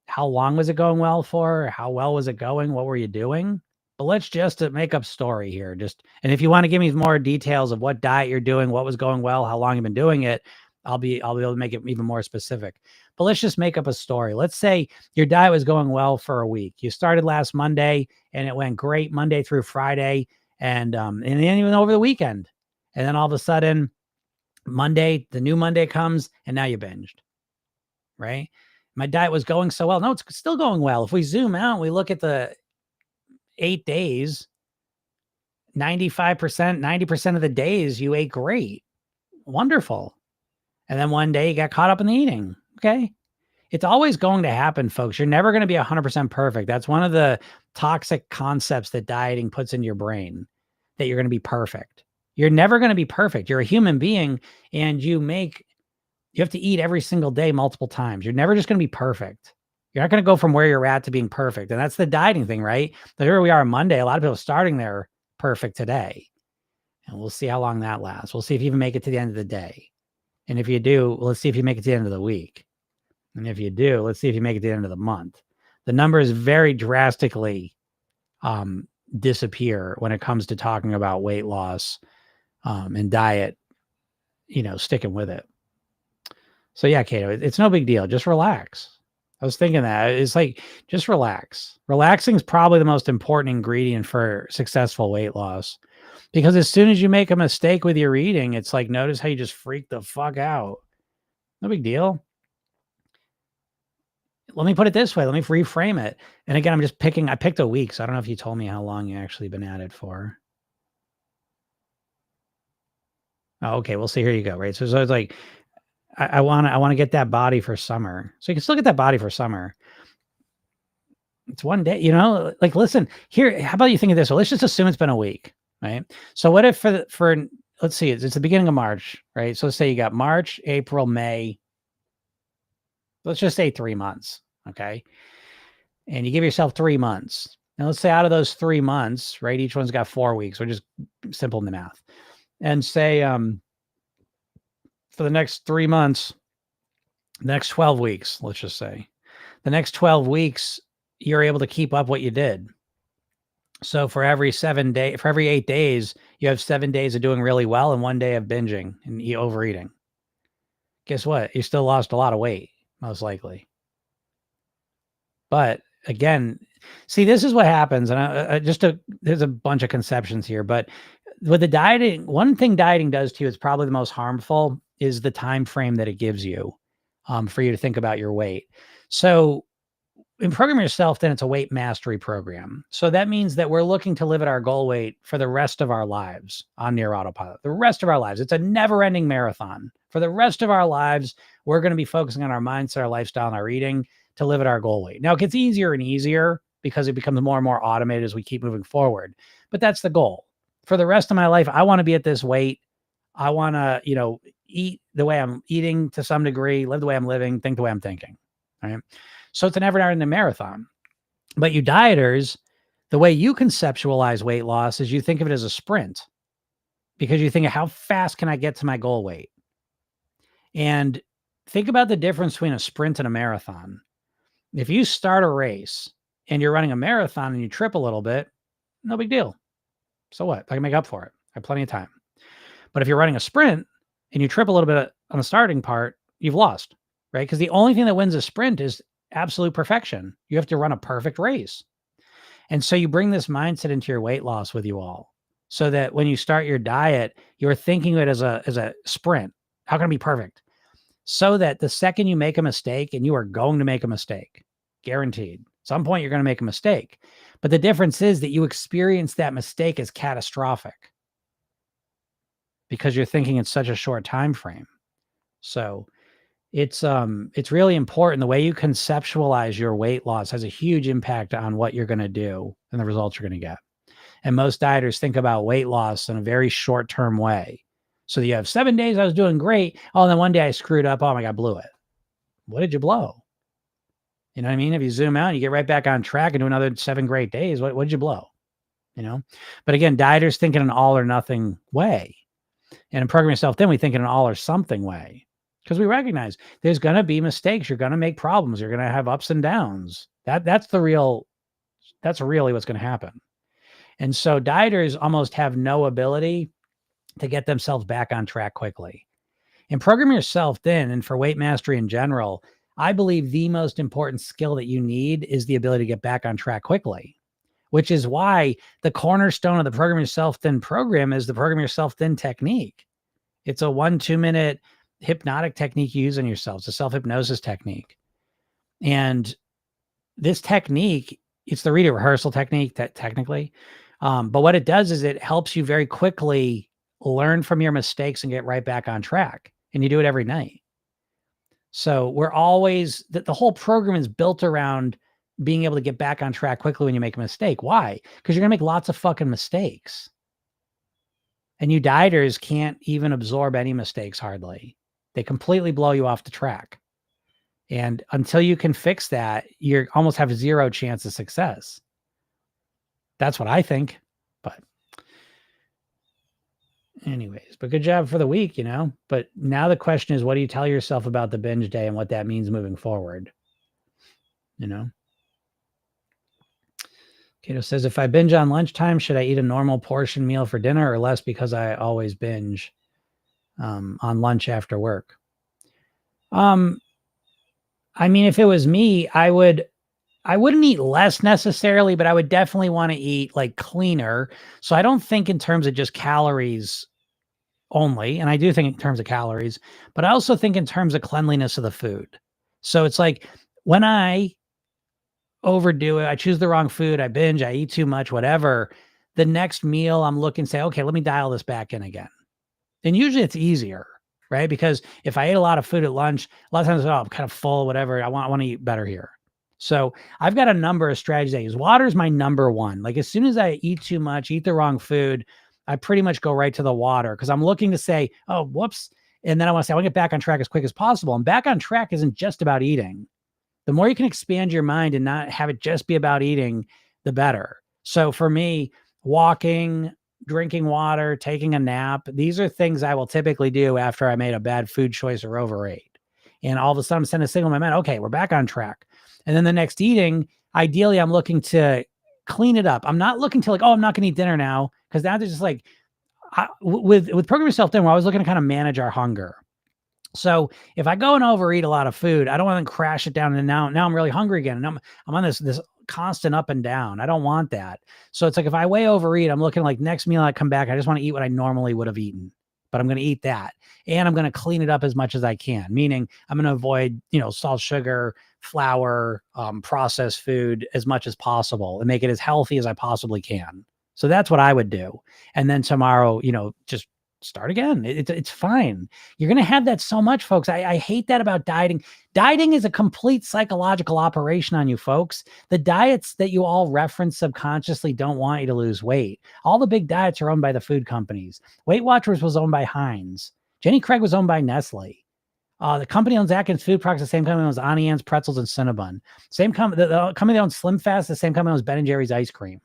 How long was it going well for? How well was it going? What were you doing? But let's just make up story here. And if you want to give me more details of what diet you're doing, what was going well, how long you've been doing it, I'll be able to make it even more specific. But let's just make up a story. Let's say your diet was going well for a week. You started last Monday and it went great Monday through Friday, and then even over the weekend. And then all of a sudden, Monday, the new Monday comes, and now you binged, right? My diet was going so well. No, it's still going well. If we zoom out, we look at the 8 days, 95%, 90% of the days you ate great. Wonderful. And then one day you got caught up in the eating. Okay. It's always going to happen, folks. You're never going to be 100% perfect. That's one of the toxic concepts that dieting puts in your brain, that you're going to be perfect. You're never going to be perfect. You're a human being, and you have to eat every single day multiple times. You're never just going to be perfect. You're not going to go from where you're at to being perfect. And that's the dieting thing, right? But here we are on Monday. A lot of people starting there perfect today. And we'll see how long that lasts. We'll see if you even make it to the end of the day. And if you do, let's see if you make it to the end of the week. And if you do, let's see if you make it to the end of the month. The numbers very drastically disappear when it comes to talking about weight loss and diet, sticking with it. So yeah, Cato, it's no big deal. Just relax. I was thinking that it's like, just relax. Relaxing is probably the most important ingredient for successful weight loss, because as soon as you make a mistake with your eating, it's like, notice how you just freak the fuck out. No big deal. Let me put it this way. Let me reframe it. And again, I picked a week. So I don't know if you told me how long you actually been at it for. Oh, okay. We'll see. Here you go. Right. So it's like, I want to get that body for summer. So you can still get that body for summer. It's one day, like, listen here. How about you think of this? Well, let's just assume it's been a week, right? So what if let's see, it's the beginning of March, right? So let's say you got March, April, May. Let's just say 3 months. Okay. And you give yourself 3 months. Now let's say out of those 3 months, right? Each one's got 4 weeks. We're just simple in the math. And say, for the next 3 months, the next 12 weeks, let's just say, the next 12 weeks, you're able to keep up what you did. So for every 8 days, you have 7 days of doing really well and 1 day of binging and overeating. Guess what? You still lost a lot of weight, most likely. But again, see, this is what happens. And there's a bunch of conceptions here, but with the dieting, one thing dieting does to you is probably the most harmful is the time frame that it gives you for you to think about your weight. So in Program Yourself, then it's a weight mastery program. So that means that we're looking to live at our goal weight for the rest of our lives on near autopilot. The rest of our lives. It's a never-ending marathon. For the rest of our lives, we're going to be focusing on our mindset, our lifestyle, and our eating to live at our goal weight. Now, it gets easier and easier because it becomes more and more automated as we keep moving forward. But that's the goal. For the rest of my life, I want to be at this weight. I want to, eat the way I'm eating to some degree, live the way I'm living, think the way I'm thinking. Right. So it's a never-ending marathon. But you dieters, the way you conceptualize weight loss is you think of it as a sprint, because you think of how fast can I get to my goal weight? And think about the difference between a sprint and a marathon. If you start a race and you're running a marathon and you trip a little bit, no big deal. So what? I can make up for it. I have plenty of time. But if you're running a sprint and you trip a little bit on the starting part, you've lost, right? Because the only thing that wins a sprint is absolute perfection. You have to run a perfect race. And so you bring this mindset into your weight loss with you all, so that when you start your diet, you're thinking of it as a sprint. How can it be perfect? So that the second you make a mistake, and you are going to make a mistake, guaranteed. Some point you're going to make a mistake. But the difference is that you experience that mistake as catastrophic because you're thinking in such a short time frame. So it's really important. The way you conceptualize your weight loss has a huge impact on what you're going to do and the results you're going to get. And most dieters think about weight loss in a very short-term way. So you have 7 days, I was doing great. Oh, and then one day I screwed up. Oh my God, I blew it. What did you blow? You know what I mean? If you zoom out, you get right back on track and do another 7 great days. What did you blow? You know? But again, dieters think in an all or nothing way. And in Program Yourself Thin, we think in an all or something way. Because we recognize there's going to be mistakes. You're going to make problems. You're going to have ups and downs. That's really what's going to happen. And so dieters almost have no ability to get themselves back on track quickly. In Program Yourself Thin, and for weight mastery in general, I believe the most important skill that you need is the ability to get back on track quickly, which is why the cornerstone of the Program Yourself Thin program is the Program Yourself Thin technique. It's a 1-2 minute hypnotic technique you use on yourself. It's a self-hypnosis technique. And this technique, it's the reader rehearsal technique technically. But what it does is it helps you very quickly learn from your mistakes and get right back on track. And you do it every night. So we're always, the whole program is built around being able to get back on track quickly when you make a mistake. Why? Because you're going to make lots of fucking mistakes. And you dieters can't even absorb any mistakes hardly. They completely blow you off the track. And until you can fix that, you almost have zero chance of success. That's what I think. But anyways, but good job for the week, you know. But now the question is, what do you tell yourself about the binge day and what that means moving forward? You know? Kato says, if I binge on lunchtime, should I eat a normal portion meal for dinner or less because I always binge on lunch after work? I mean, if it was me, I wouldn't eat less necessarily, but I would definitely want to eat like cleaner. So I don't think in terms of just calories only. And I do think in terms of calories, but I also think in terms of cleanliness of the food. So it's like when I overdo it, I choose the wrong food, I binge, I eat too much, whatever. The next meal I'm looking, say, okay, let me dial this back in again. And usually it's easier, right? Because if I ate a lot of food at lunch, a lot of times, oh, I'm kind of full, whatever. I want to eat better here. So I've got a number of strategies I use. Water is my number one. Like as soon as I eat too much, eat the wrong food, I pretty much go right to the water because I'm looking to say, oh, whoops. And then I want to say, I want to get back on track as quick as possible. And back on track isn't just about eating. The more you can expand your mind and not have it just be about eating, the better. So for me, walking, drinking water, taking a nap, these are things I will typically do after I made a bad food choice or overate. And all of a sudden I'm sending a signal in my mind, okay, we're back on track. And then the next eating, ideally I'm looking to clean it up. I'm not looking to like, oh, I'm not going to eat dinner now. Because now they're just like, with Program Yourself Thin, we're always looking to kind of manage our hunger. So if I go and overeat a lot of food, I don't want to crash it down. And now I'm really hungry again. And I'm on this constant up and down. I don't want that. So it's like, if I way overeat, I'm looking like next meal I come back, I just want to eat what I normally would have eaten, but I'm going to eat that. And I'm going to clean it up as much as I can. Meaning I'm going to avoid, salt, sugar, flour, processed food as much as possible and make it as healthy as I possibly can. So that's what I would do. And then tomorrow, just start again. It's fine. You're going to have that so much, folks. I hate that about dieting. Dieting is a complete psychological operation on you, folks. The diets that you all reference subconsciously don't want you to lose weight. All the big diets are owned by the food companies. Weight Watchers was owned by Heinz. Jenny Craig was owned by Nestle. The company owns Atkins Food Products, the same company owns Auntie Anne's Pretzels and Cinnabon. Same company, the company that owns Slim Fast, the same company owns Ben & Jerry's ice cream.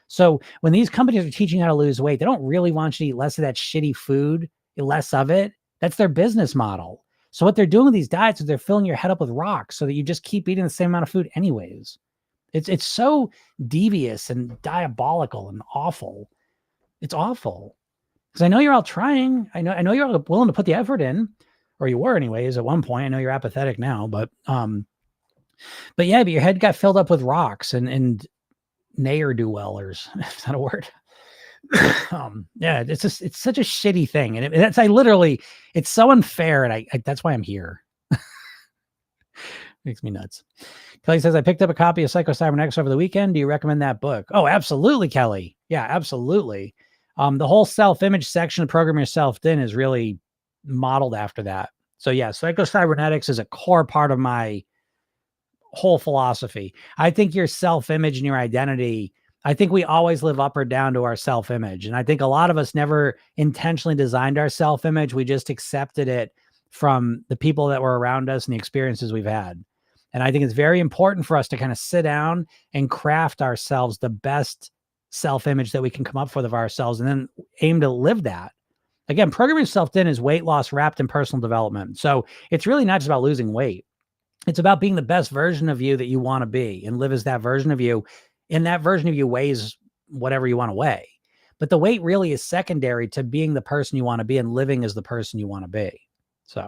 So when these companies are teaching you how to lose weight, they don't really want you to eat less of that shitty food, less of it. That's their business model. So what they're doing with these diets is they're filling your head up with rocks so that you just keep eating the same amount of food anyways. It's so devious and diabolical and awful. It's awful. Because I know you're all trying. I know you're all willing to put the effort in, or you were anyways at one point. I know you're apathetic now, but yeah, but your head got filled up with rocks and ne'er-do-wellers. Is that a word? Yeah, it's such a shitty thing. And it's so unfair. And I that's why I'm here. Makes me nuts. Kelly says, I picked up a copy of Psycho-Cybernetics over the weekend. Do you recommend that book? Oh, absolutely, Kelly. Yeah, absolutely. The whole self-image section of Program Yourself Thin is really modeled after that. So yeah, Psycho-Cybernetics is a core part of my whole philosophy. I think your self-image and your identity, I think we always live up or down to our self-image. And I think a lot of us never intentionally designed our self-image. We just accepted it from the people that were around us and the experiences we've had. And I think it's very important for us to kind of sit down and craft ourselves the best self-image that we can come up with of ourselves and then aim to live that. Again, Program Yourself Thin is weight loss wrapped in personal development. So it's really not just about losing weight. It's about being the best version of you that you want to be and live as that version of you. And that version of you weighs whatever you want to weigh. But the weight really is secondary to being the person you want to be and living as the person you want to be. So,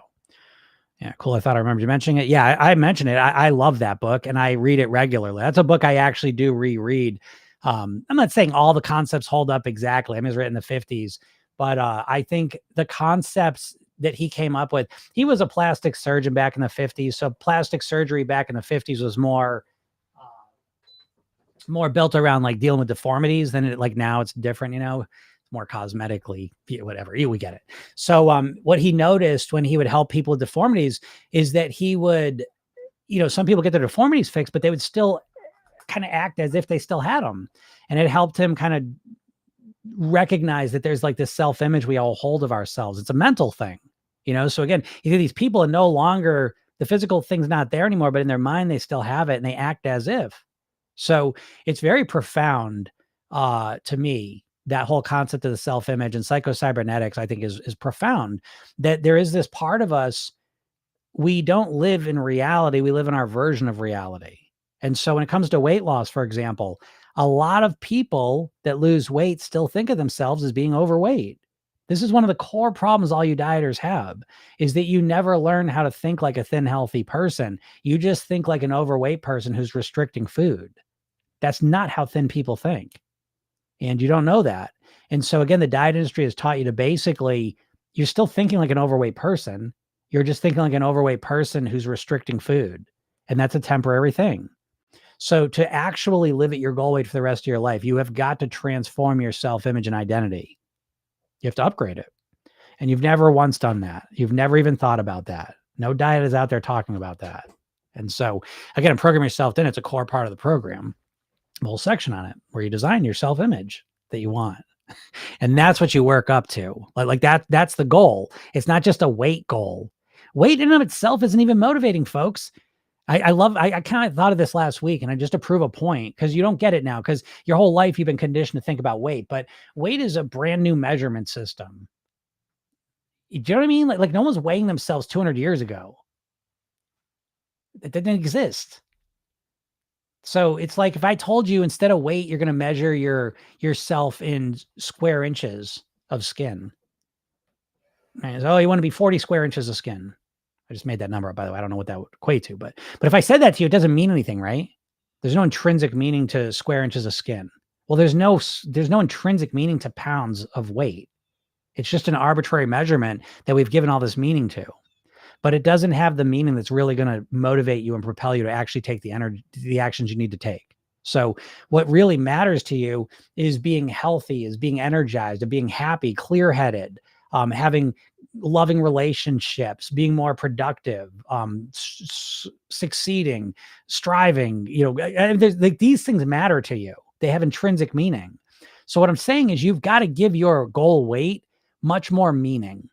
yeah, cool. I thought I remembered you mentioning it. Yeah, I mentioned it. I love that book and I read it regularly. That's a book I actually do reread. I'm not saying all the concepts hold up exactly. I mean, it was written in the 50s, but I think the concepts that he came up with, he was a plastic surgeon back in the 50s. So plastic surgery back in the 50s was more built around like dealing with deformities than it, like now it's different, more cosmetically, whatever, we get it. So what he noticed when he would help people with deformities is that he would, some people get their deformities fixed, but they would still kind of act as if they still had them. And it helped him kind of recognize that there's like this self-image we all hold of ourselves. It's a mental thing, So again, you see these people are no longer, the physical thing's not there anymore, but in their mind, they still have it and they act as if. So it's very profound to me, that whole concept of the self-image, and Psycho-Cybernetics, I think is profound, that there is this part of us, we don't live in reality. We live in our version of reality. And so when it comes to weight loss, for example, a lot of people that lose weight still think of themselves as being overweight. This is one of the core problems all you dieters have, is that you never learn how to think like a thin, healthy person. You just think like an overweight person who's restricting food. That's not how thin people think. And you don't know that. And so again, the diet industry has taught you to basically, you're still thinking like an overweight person. You're just thinking like an overweight person who's restricting food. And that's a temporary thing. So to actually live at your goal weight for the rest of your life, you have got to transform your self-image and identity. You have to upgrade it. And you've never once done that. You've never even thought about that. No diet is out there talking about that. And so again, Program Yourself Thin, it's a core part of the program, a whole section on it where you design your self-image that you want. And that's what you work up to. Like that's the goal. It's not just a weight goal. Weight in and of itself isn't even motivating, folks. I kind of thought of this last week, and I just to prove a point, because you don't get it now, because your whole life you've been conditioned to think about weight, but weight is a brand new measurement system. Do you know what I mean? Like no one's weighing themselves 200 years ago. It didn't exist. So it's like if I told you instead of weight, you're going to measure yourself in square inches of skin. Right? So, you want to be 40 square inches of skin. I just made that number up, by the way. I don't know what that would equate to, but if I said that to you, it doesn't mean anything, right? There's no intrinsic meaning to square inches of skin. Well, there's no intrinsic meaning to pounds of weight. It's just an arbitrary measurement that we've given all this meaning to, but it doesn't have the meaning that's really going to motivate you and propel you to actually take the actions you need to take. So what really matters to you is being healthy, is being energized, of being happy, clear-headed, having loving relationships, being more productive, succeeding, striving, like these things matter to you. They have intrinsic meaning. So what I'm saying is you've got to give your goal weight much more meaning.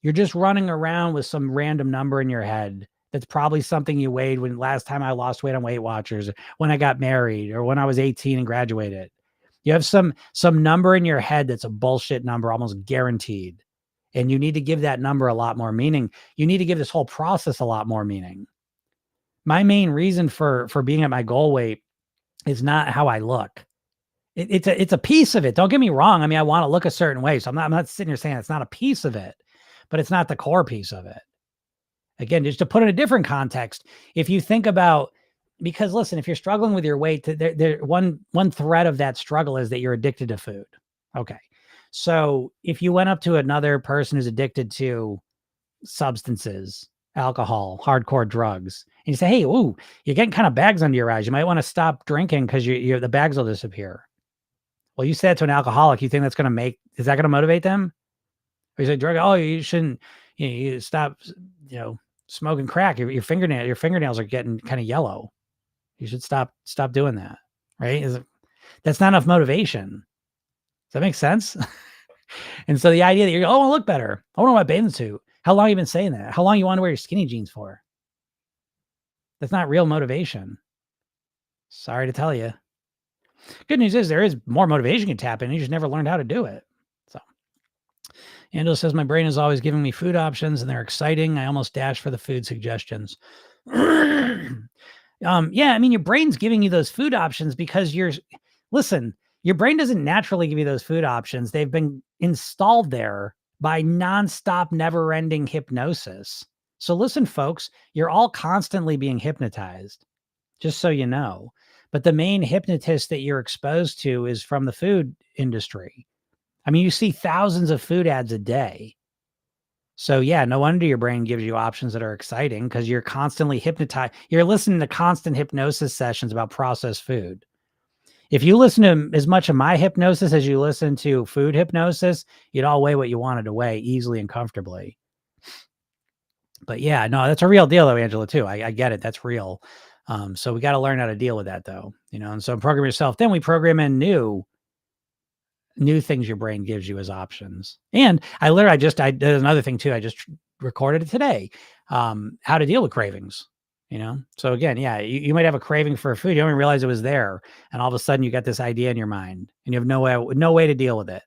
You're just running around with some random number in your head. That's probably something you weighed when last time I lost weight on Weight Watchers, when I got married, or when I was 18 and graduated. You have some number in your head that's a bullshit number, almost guaranteed. And you need to give that number a lot more meaning. You need to give this whole process a lot more meaning. My main reason for being at my goal weight is not how I look. It's a piece of it. Don't get me wrong. I mean, I want to look a certain way. So I'm not sitting here saying it's not a piece of it, but it's not the core piece of it. Again, just to put in a different context, if you think about, because listen, if you're struggling with your weight, one thread of that struggle is that you're addicted to food. Okay. So if you went up to another person who's addicted to substances, alcohol, hardcore drugs, and you say, "Hey, ooh, you're getting kind of bags under your eyes. You might want to stop drinking because the bags will disappear." Well, you say that to an alcoholic, you think that's going to is that going to motivate them? Or you say drug, oh, you shouldn't, you stop, you know, smoking crack. Your fingernails are getting kind of yellow. You should stop doing that. Right? That's not enough motivation. Does that make sense? And so the idea that you're, oh, I look better. I want to wear a bathing suit. How long have you been saying that? How long you want to wear your skinny jeans for? That's not real motivation. Sorry to tell you. Good news is there is more motivation you can tap in. You just never learned how to do it. So Angela says, my brain is always giving me food options and they're exciting. I almost dash for the food suggestions. Yeah, I mean, your brain's giving you those food options because listen, your brain doesn't naturally give you those food options. They've been installed there by nonstop, never-ending hypnosis. So listen, folks, you're all constantly being hypnotized, just so you know. But the main hypnotist that you're exposed to is from the food industry. I mean, you see thousands of food ads a day. So yeah, no wonder your brain gives you options that are exciting because you're constantly hypnotized. You're listening to constant hypnosis sessions about processed food. If you listen to as much of my hypnosis as you listen to food hypnosis, you'd all weigh what you wanted to weigh easily and comfortably. But yeah, no, that's a real deal though, Angela, too. I get it. That's real. So we got to learn how to deal with that though, and so program yourself. Then we program in new things your brain gives you as options. And I did another thing too. I just recorded it today. How to deal with cravings, So again, yeah, you might have a craving for food. You don't even realize it was there. And all of a sudden you got this idea in your mind and you have no way to deal with it.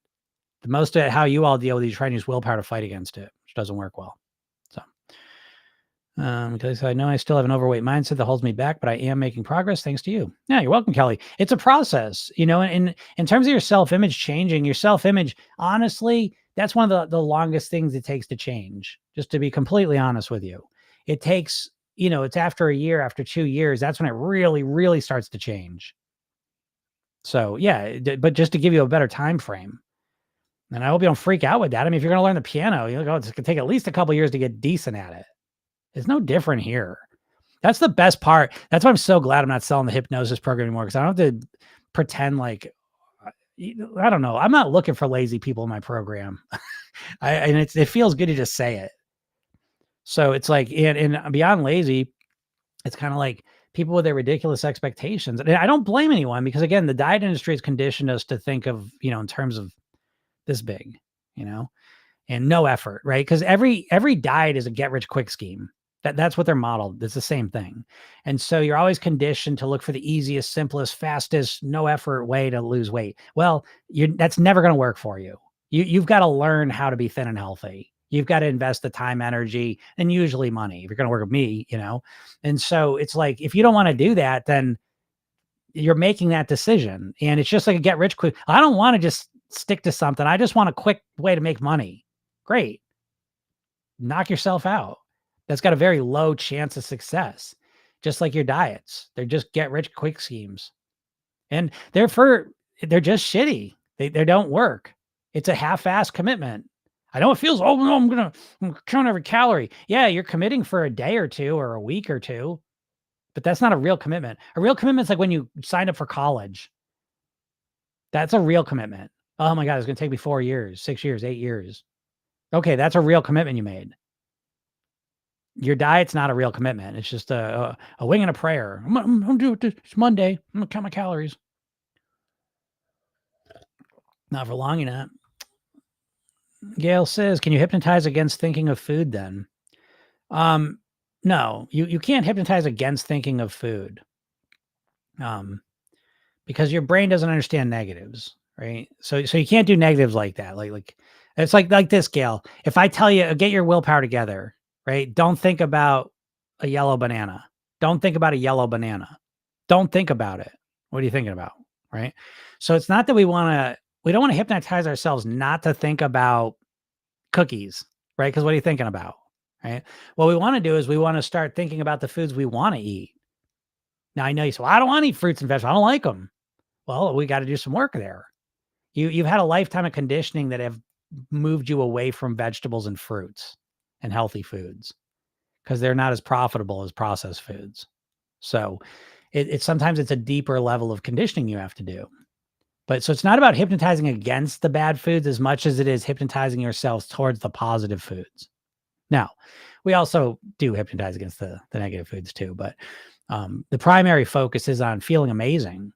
The most of how you all deal with it, you try and use willpower to fight against it, which doesn't work well. So, because I know I still have an overweight mindset that holds me back, but I am making progress thanks to you. Yeah, you're welcome, Kelly. It's a process, in terms of your self-image changing, your self-image, honestly, that's one of the longest things it takes to change, just to be completely honest with you. It takes, it's after a year, after 2 years, that's when it really, really starts to change. So yeah, but just to give you a better time frame. And I hope you don't freak out with that. I mean, if you're going to learn the piano, it's going to take at least a couple years to get decent at it. It's no different here. That's the best part. That's why I'm so glad I'm not selling the hypnosis program anymore, because I don't have to pretend like, I don't know. I'm not looking for lazy people in my program. And it feels good to just say it. So it's like, and beyond lazy, it's kind of like people with their ridiculous expectations. And I don't blame anyone because, again, the diet industry has conditioned us to think of, in terms of this big, and no effort, right? Because every diet is a get rich quick scheme. That's what they're modeled. It's the same thing. And so you're always conditioned to look for the easiest, simplest, fastest, no effort way to lose weight. Well, that's never going to work for you. You've got to learn how to be thin and healthy. You've got to invest the time, energy, and usually money if you're going to work with me, And so it's like, if you don't want to do that, then you're making that decision. And it's just like a get rich quick. I don't want to just stick to something. I just want a quick way to make money. Great. Knock yourself out. That's got a very low chance of success, just like your diets. They're just get rich quick schemes. And they're just shitty. They don't work. It's a half-assed commitment. I know it feels, oh no, I'm going to count every calorie. Yeah, you're committing for a day or two or a week or two, but that's not a real commitment. A real commitment is like when you signed up for college. That's a real commitment. Oh my God, it's going to take me 4 years, 6 years, 8 years. Okay, that's a real commitment you made. Your diet's not a real commitment. It's just a wing and a prayer. I'm going to do it. It's Monday. I'm going to count my calories. Not for long, you're not. Gail says, can you hypnotize against thinking of food then? No, you can't hypnotize against thinking of food. Because your brain doesn't understand negatives, right? So you can't do negatives like that. Like it's like this, Gail. If I tell you, get your willpower together, right? Don't think about a yellow banana. Don't think about a yellow banana. Don't think about it. What are you thinking about? Right. So it's not that we don't want to hypnotize ourselves not to think about cookies, right? Because what are you thinking about? right? What we want to do is we want to start thinking about the foods we want to eat. Now, I know you say, well, I don't want to eat fruits and vegetables. I don't like them. Well, we got to do some work there. You've had a lifetime of conditioning that have moved you away from vegetables and fruits and healthy foods because they're not as profitable as processed foods. So it's sometimes it's a deeper level of conditioning you have to do. But so it's not about hypnotizing against the bad foods as much as it is hypnotizing yourselves towards the positive foods. Now, we also do hypnotize against the negative foods too, but the primary focus is on feeling amazing,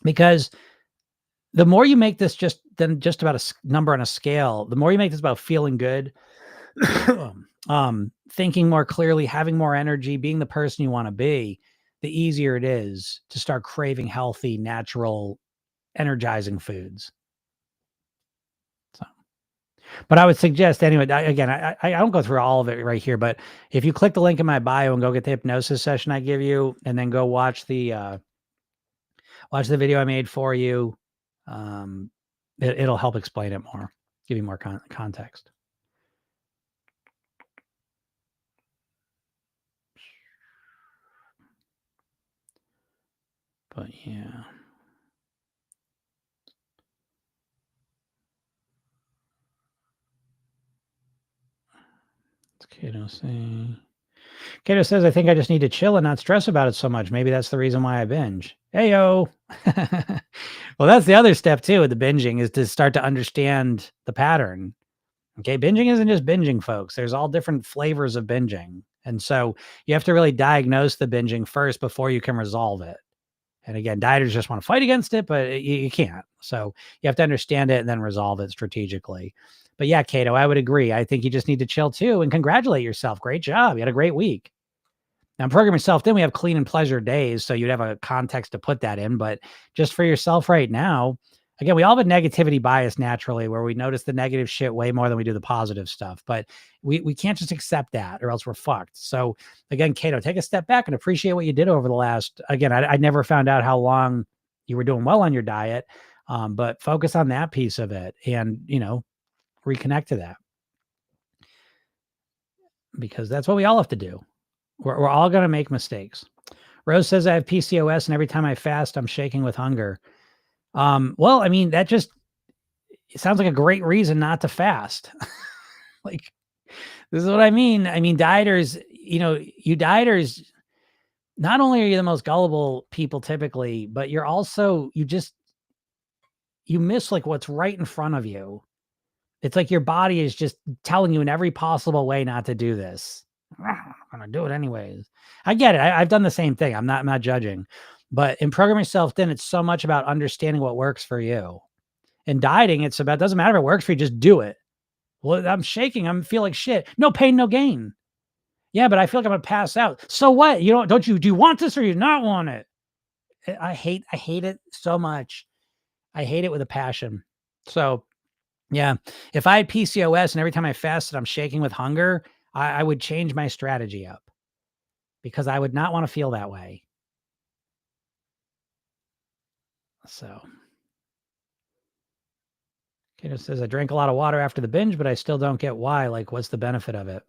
because the more you make this just about a number on a scale, the more you make this about feeling good, thinking more clearly, having more energy, being the person you want to be, the easier it is to start craving healthy, natural, energizing foods. So, but I would suggest anyway, I don't go through all of it right here, but if you click the link in my bio and go get the hypnosis session I give you, and then go watch the video I made for you, it'll help explain it more, give you more context. But yeah. Kato saying. Kato says, I think I just need to chill and not stress about it so much. Maybe that's the reason why I binge. Heyo. Well, that's the other step too with the binging, is to start to understand the pattern. Okay. Binging isn't just binging, folks. There's all different flavors of binging. And so you have to really diagnose the binging first before you can resolve it. And again, dieters just want to fight against it, but you can't. So you have to understand it and then resolve it strategically. But yeah, Kato, I would agree. I think you just need to chill too and congratulate yourself. Great job. You had a great week. Now, Program Yourself, then we have clean and pleasure days, so you'd have a context to put that in. But just for yourself right now, again, we all have a negativity bias naturally, where we notice the negative shit way more than we do the positive stuff. But we can't just accept that, or else we're fucked. So again, Kato, take a step back and appreciate what you did over the last, again, I never found out how long you were doing well on your diet, but focus on that piece of it and, reconnect to that, because that's what we all have to do. We're all going to make mistakes. Rose says, I have PCOS and every time I fast, I'm shaking with hunger. Well, I mean, that just, it sounds like a great reason not to fast. Like, this is what I mean. I mean, dieters, you dieters, not only are you the most gullible people typically, but you're also, you miss like what's right in front of you. It's like your body is just telling you in every possible way not to do this. I'm going to do it anyways. I get it. I've done the same thing. I'm not judging, but in Program Yourself, then it's so much about understanding what works for you. In dieting, it's about, doesn't matter if it works for you, just do it. Well, I'm shaking. I feel like shit. No pain, no gain. Yeah, but I feel like I'm going to pass out. So what? Do you want this or do you not want it? I hate it so much. I hate it with a passion. So yeah, if I had PCOS and every time I fasted, I'm shaking with hunger, I would change my strategy up, because I would not want to feel that way. So Kato says, I drank a lot of water after the binge, but I still don't get why. Like, what's the benefit of it?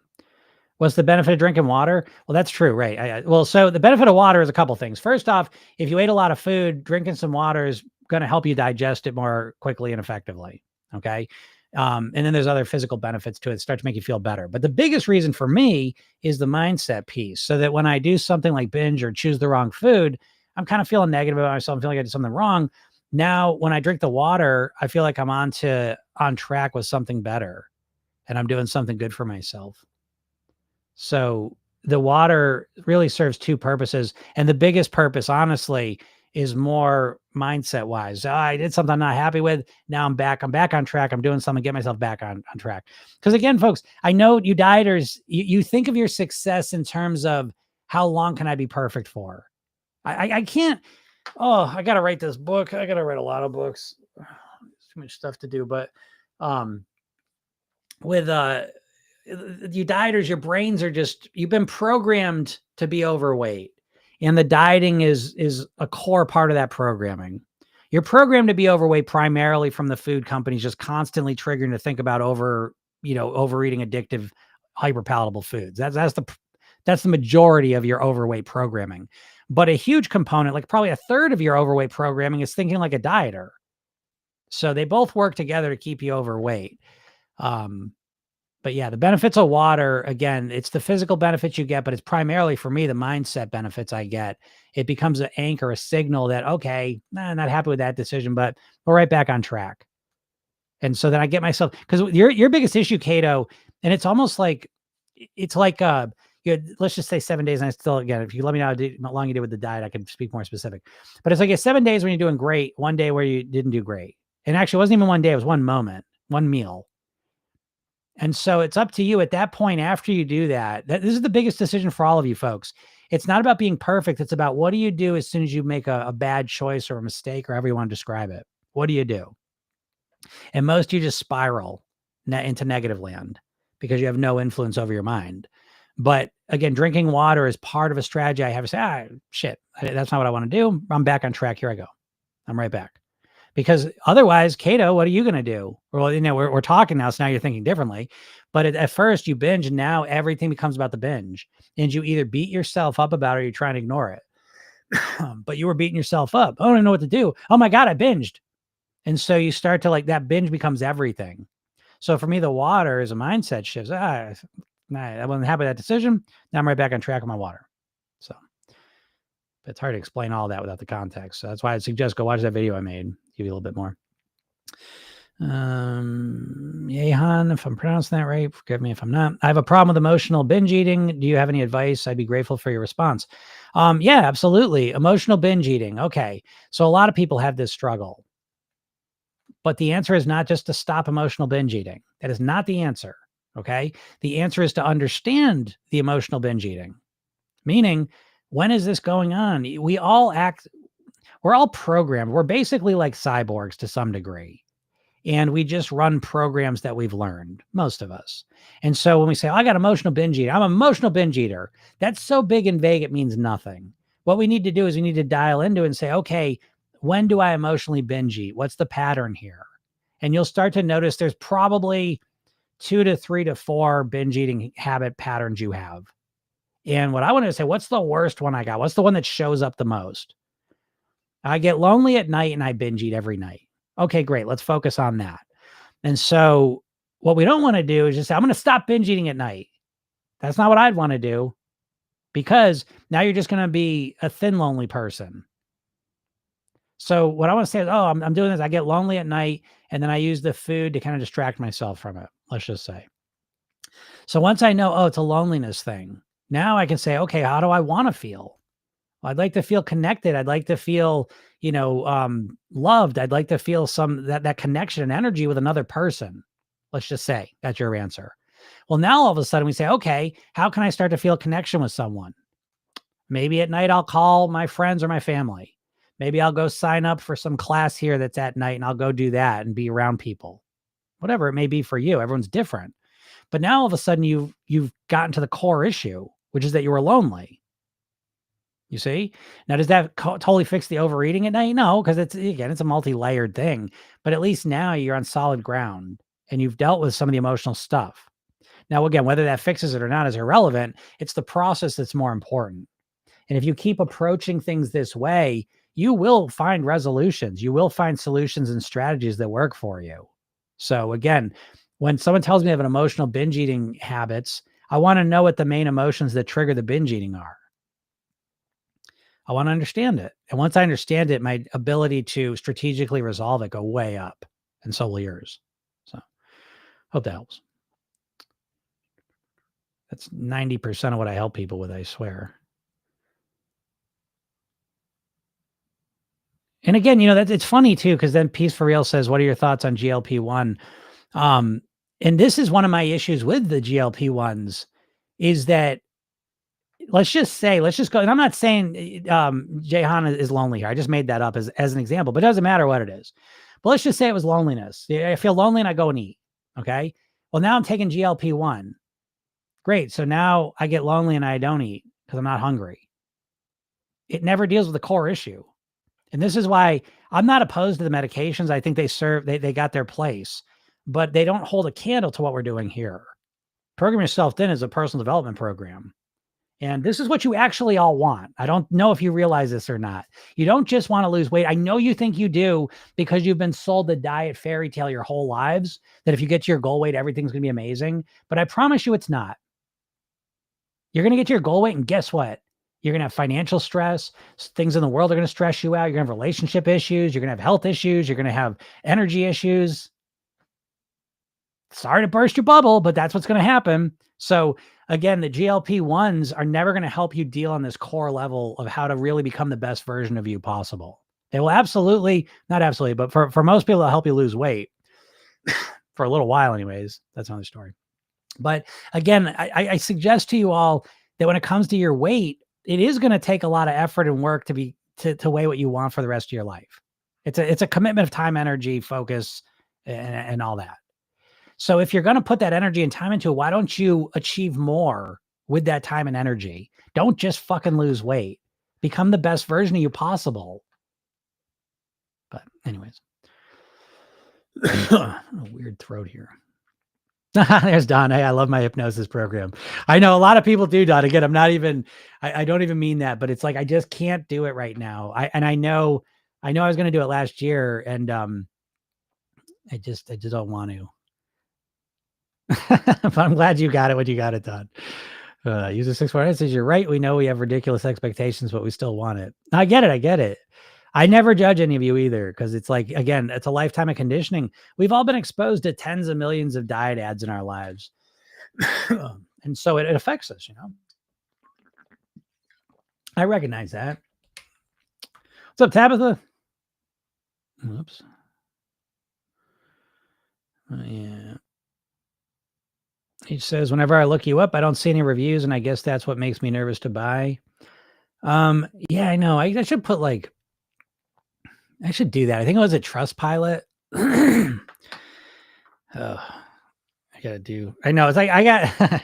What's the benefit of drinking water? Well, that's true, right? So the benefit of water is a couple things. First off, if you ate a lot of food, drinking some water is going to help you digest it more quickly and effectively. Okay. And then there's other physical benefits to it, start to make you feel better. But the biggest reason for me is the mindset piece, so that when I do something like binge or choose the wrong food, I'm kind of feeling negative about myself. I'm feeling like I did something wrong. Now, when I drink the water, I feel like I'm on track with something better, and I'm doing something good for myself. So the water really serves two purposes. And the biggest purpose, honestly, is more mindset wise. I did something I'm not happy with. Now I'm back on track. I'm doing something, get myself back on track. Because again, folks, I know you dieters, you think of your success in terms of how long can I be perfect for? I can't, I got to write this book. I got to write a lot of books. There's too much stuff to do, but, with, you dieters, your brains are just, you've been programmed to be overweight, and the dieting is a core part of that programming. You're programmed to be overweight primarily from the food companies just constantly triggering to think about overeating, addictive hyper palatable foods. That's the majority of your overweight programming. But a huge component, like probably a third of your overweight programming, is thinking like a dieter. So they both work together to keep you overweight. But yeah, the benefits of water, again, it's the physical benefits you get, but it's primarily for me, the mindset benefits I get. It becomes an anchor, a signal that, okay, not happy with that decision, but we're right back on track. And so then I get myself, because your biggest issue, Cato, and it's almost like, it's like, let's just say 7 days. And I still, again, if you let me know how long you did with the diet, I can speak more specific. But it's like 7 days when you're doing great, 1 day where you didn't do great. And actually, it wasn't even 1 day, it was one moment, one meal. And so it's up to you at that point after you do that. This is the biggest decision for all of you folks. It's not about being perfect. It's about what do you do as soon as you make a bad choice or a mistake or however you want to describe it. What do you do? And most you just spiral into negative land because you have no influence over your mind. But again, drinking water is part of a strategy I have to say, shit, that's not what I want to do. I'm back on track. Here I go. I'm right back. Because otherwise, Cato, what are you going to do? Well, we're talking now, so now you're thinking differently. But at first you binge, and now everything becomes about the binge. And you either beat yourself up about it or you're trying to ignore it. But you were beating yourself up. I don't even know what to do. Oh my God, I binged. And so you start to that binge becomes everything. So for me, the water is a mindset shift. I wasn't happy with that decision. Now I'm right back on track with my water. So it's hard to explain all that without the context. So that's why I suggest go watch that video I made. Give you a little bit more. Yehan, if I'm pronouncing that right, forgive me if I'm not. I have a problem with emotional binge eating. Do you have any advice? I'd be grateful for your response. Yeah, absolutely. Emotional binge eating. Okay. So a lot of people have this struggle. But the answer is not just to stop emotional binge eating. That is not the answer. Okay. The answer is to understand the emotional binge eating. Meaning, when is this going on? We're all programmed. We're basically like cyborgs to some degree. And we just run programs that we've learned, most of us. And so when we say, I got emotional binge eater, I'm an emotional binge eater, that's so big and vague, it means nothing. What we need to do is we need to dial into it and say, okay, when do I emotionally binge eat? What's the pattern here? And you'll start to notice there's probably 2 to 3 to 4 binge eating habit patterns you have. And what I want to say, what's the worst one I got? What's the one that shows up the most? I get lonely at night and I binge eat every night. Okay, great. Let's focus on that. And so what we don't want to do is just say, I'm going to stop binge eating at night. That's not what I'd want to do, because now you're just going to be a thin, lonely person. So what I want to say is, I'm doing this. I get lonely at night and then I use the food to kind of distract myself from it. Let's just say. So once I know, it's a loneliness thing, now I can say, okay, how do I want to feel? Well, I'd like to feel connected. I'd like to feel, loved. I'd like to feel that connection and energy with another person. Let's just say that's your answer. Well, now all of a sudden we say, okay, how can I start to feel connection with someone? Maybe at night I'll call my friends or my family. Maybe I'll go sign up for some class here that's at night and I'll go do that and be around people. Whatever it may be for you, everyone's different. But now all of a sudden you've gotten to the core issue, which is that you were lonely. You see? Now, does that totally fix the overeating at night? No, because it's a multi-layered thing. But at least now you're on solid ground and you've dealt with some of the emotional stuff. Now, again, whether that fixes it or not is irrelevant. It's the process that's more important. And if you keep approaching things this way, you will find resolutions. You will find solutions and strategies that work for you. So again, when someone tells me I have an emotional binge eating habits, I want to know what the main emotions that trigger the binge eating are. I want to understand it. And once I understand it, my ability to strategically resolve it go way up. And so will yours. So hope that helps. That's 90% of what I help people with, I swear. And again, it's funny too, because then Peace for Real says, what are your thoughts on GLP-1? And this is one of my issues with the GLP-1s is that let's just go. And I'm not saying Jehan is lonely here. I just made that up as an example, but it doesn't matter what it is. But let's just say it was loneliness. I feel lonely and I go and eat. Okay. Well, now I'm taking GLP-1. Great. So now I get lonely and I don't eat because I'm not hungry. It never deals with the core issue. And this is why I'm not opposed to the medications. I think they got their place, but they don't hold a candle to what we're doing here. Program Yourself Thin is a personal development program. And this is what you actually all want. I don't know if you realize this or not. You don't just want to lose weight. I know you think you do because you've been sold the diet fairy tale your whole lives, that if you get to your goal weight, everything's going to be amazing. But I promise you it's not. You're going to get to your goal weight, and guess what? You're going to have financial stress. Things in the world are going to stress you out. You're going to have relationship issues. You're going to have health issues. You're going to have energy issues. Sorry to burst your bubble, but that's what's going to happen. So again, the GLP-1s are never going to help you deal on this core level of how to really become the best version of you possible. They will absolutely, not absolutely, but for most people, they'll help you lose weight for a little while anyways. That's another story. But again, I suggest to you all that when it comes to your weight, it is going to take a lot of effort and work to weigh what you want for the rest of your life. It's a commitment of time, energy, focus, and all that. So if you're going to put that energy and time into it, why don't you achieve more with that time and energy? Don't just fucking lose weight. Become the best version of you possible. But anyways, a weird throat here. There's Don. Hey, I love my hypnosis program. I know a lot of people do, Don. Again, I don't even mean that, but it's like, I just can't do it right now. I know I was going to do it last year, and I just don't want to. But I'm glad you got it when you got it done. User 648 says, you're right. We know we have ridiculous expectations, but we still want it. I get it. I never judge any of you either, because it's like, again, it's a lifetime of conditioning. We've all been exposed to tens of millions of diet ads in our lives. And so it affects us, I recognize that. What's up, Tabitha? Oops. Yeah. He says, whenever I look you up, I don't see any reviews, and I guess that's what makes me nervous to buy. Yeah, I know. I should put I should do that. I think it was a Trustpilot. Oh, I know. It's like, I got,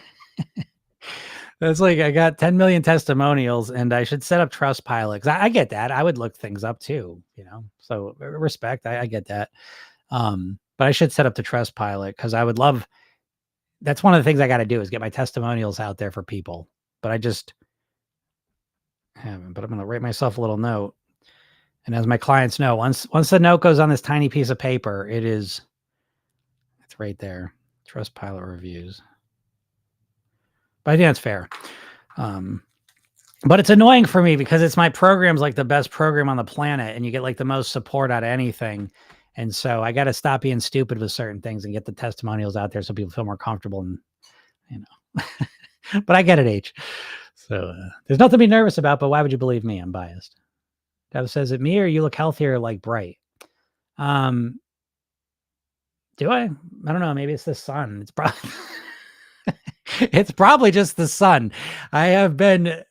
it's like, I got 10 million testimonials, and I should set up Trustpilot. Cause I get that. I would look things up too, so respect. I get that. But I should set up the Trustpilot, because I would love, that's one of the things I got to do is get my testimonials out there for people. But I just haven't. But I'm going to write myself a little note. And as my clients know, once the note goes on this tiny piece of paper, it's right there. Trustpilot reviews. But I think that's fair. But it's annoying for me because it's my program's like the best program on the planet, and you get like the most support out of anything. And so I got to stop being stupid with certain things and get the testimonials out there so people feel more comfortable, and but I get it, H. So there's nothing to be nervous about, but why would you believe me? I'm biased. That says it me, or you look healthier, like bright. Do I? I don't know. Maybe it's the sun. It's probably it's probably just the sun. I have been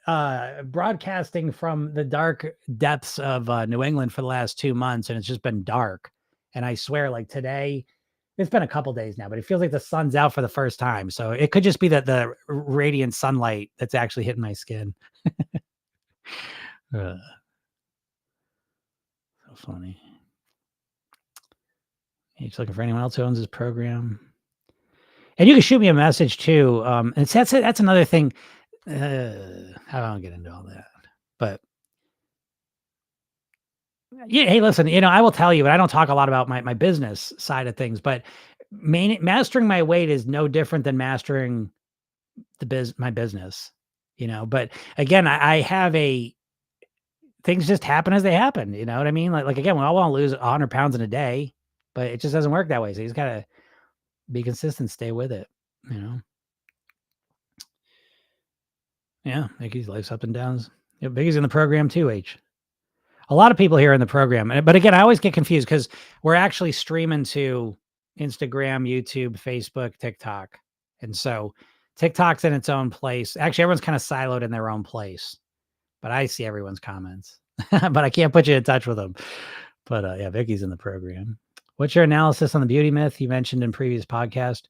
broadcasting from the dark depths of New England for the last 2 months, and it's just been dark. And I swear, like today, it's been a couple days now, but it feels like the sun's out for the first time. So it could just be that the radiant sunlight that's actually hitting my skin. So funny. He's looking for anyone else who owns his program. And you can shoot me a message too. And that's another thing. I don't get into all that, but yeah. Hey, listen, I will tell you, but I don't talk a lot about my business side of things, but mastering my weight is no different than mastering my business, but again, I have things just happen as they happen. You know what I mean? Like again, we all want to lose 100 pounds in a day, but it just doesn't work that way. So you just got to be consistent, stay with it, Yeah, Mickey's life's up and downs. Yeah, Biggie's in the program too, H. A lot of people here in the program. But again, I always get confused because we're actually streaming to Instagram, YouTube, Facebook, TikTok. And so TikTok's in its own place. Actually, everyone's kind of siloed in their own place. But I see everyone's comments. But I can't put you in touch with them. But yeah, Vicky's in the program. What's your analysis on the beauty myth you mentioned in previous podcast?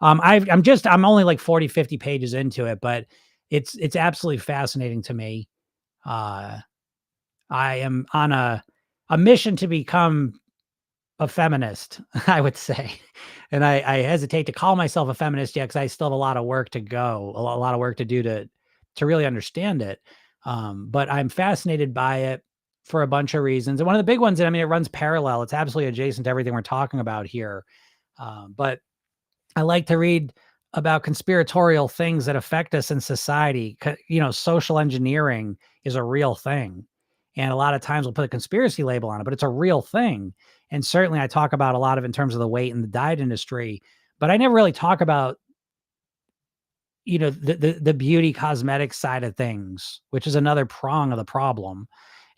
I'm only like 40, 50 pages into it, but it's absolutely fascinating to me. I am on a mission to become a feminist, I would say. And I hesitate to call myself a feminist yet because I still have a lot of work to go, a lot of work to do to really understand it. But I'm fascinated by it for a bunch of reasons. And one of the big ones, and I mean, it runs parallel. It's absolutely adjacent to everything we're talking about here. But I like to read about conspiratorial things that affect us in society. Social engineering is a real thing. And a lot of times we'll put a conspiracy label on it, but it's a real thing. And certainly I talk about a lot of it in terms of the weight in the diet industry, but I never really talk about, the beauty cosmetic side of things, which is another prong of the problem.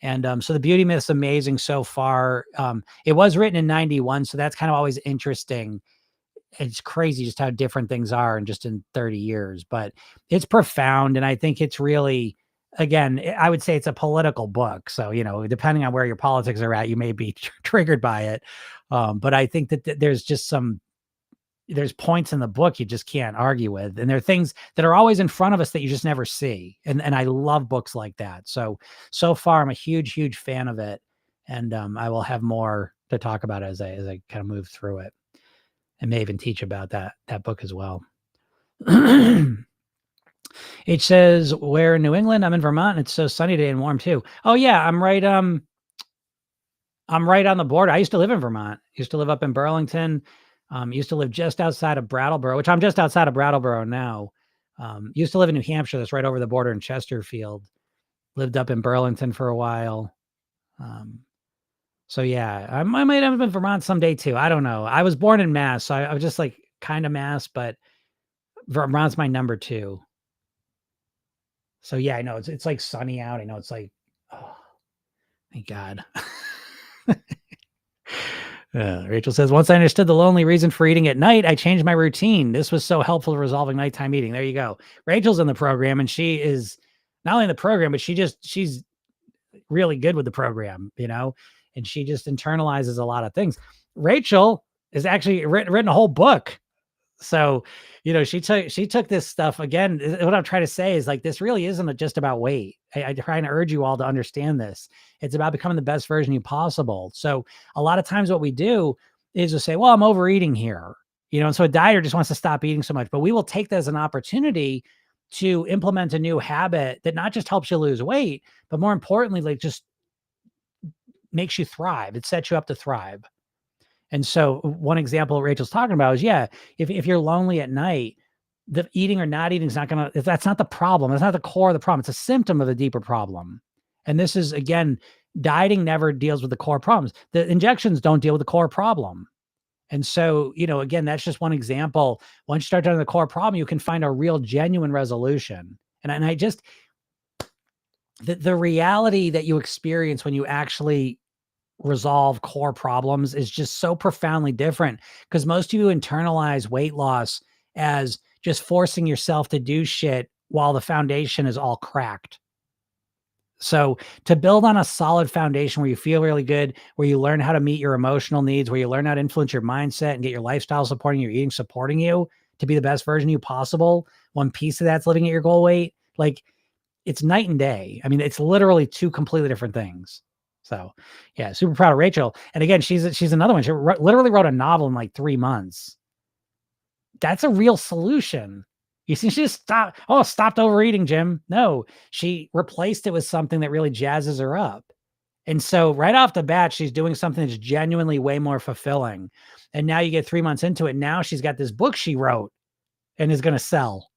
And so the beauty myth's amazing so far. It was written in 91, so that's kind of always interesting. It's crazy just how different things are in 30 years, but it's profound. And I think it's really, again, I would say it's a political book. So, depending on where your politics are at, you may be triggered by it. But I think that there's points in the book you just can't argue with. And there are things that are always in front of us that you just never see. And I love books like that. So far I'm a huge, huge fan of it. And I will have more to talk about as I kind of move through it. And may even teach about that book as well. It says, where in New England? I'm in Vermont, and it's so sunny today and warm too. Oh yeah, I'm right on the border. I used to live in Vermont. Used to live up in Burlington. Used to live just outside of Brattleboro, which I'm just outside of Brattleboro now. Used to live in New Hampshire. That's right over the border in Chesterfield. Lived up in Burlington for a while. So yeah, I might have been in Vermont someday too. I don't know. I was born in Mass, so I was just like kind of Mass, but Vermont's my number 2. So yeah, I know it's like sunny out. I know it's like, oh, thank God. Rachel says, once I understood the lonely reason for eating at night, I changed my routine. This was so helpful to resolving nighttime eating. There you go. Rachel's in the program, and she is not only in the program, but she's really good with the program, and she just internalizes a lot of things. Rachel has actually written a whole book. So, she took this stuff again. What I'm trying to say is like, this really isn't just about weight. I try and urge you all to understand this. It's about becoming the best version of you possible. So a lot of times what we do is to say, well, I'm overeating here, and so a dieter just wants to stop eating so much, but we will take that as an opportunity to implement a new habit that not just helps you lose weight, but more importantly, like just makes you thrive. It sets you up to thrive. And so one example Rachel's talking about is, if you're lonely at night, the eating or not eating is that's not the problem. That's not the core of the problem. It's a symptom of a deeper problem. And this is, again, dieting never deals with the core problems. The injections don't deal with the core problem. And so, again, that's just one example. Once you start doing the core problem, you can find a real genuine resolution. And I just, the reality that you experience when you actually resolve core problems is just so profoundly different, because most of you internalize weight loss as just forcing yourself to do shit while the foundation is all cracked. So to build on a solid foundation where you feel really good, where you learn how to meet your emotional needs, where you learn how to influence your mindset and get your lifestyle supporting your eating, supporting you to be the best version of you possible, one piece of that's living at your goal weight, like it's night and day. I mean, it's literally 2 completely different things. So yeah, super proud of Rachel. And again, she's another one. She literally wrote a novel in like 3 months. That's a real solution. You see, she just stopped overeating, Jim. No, she replaced it with something that really jazzes her up. And so right off the bat, she's doing something that's genuinely way more fulfilling. And now you get 3 months into it. Now she's got this book she wrote and is going to sell.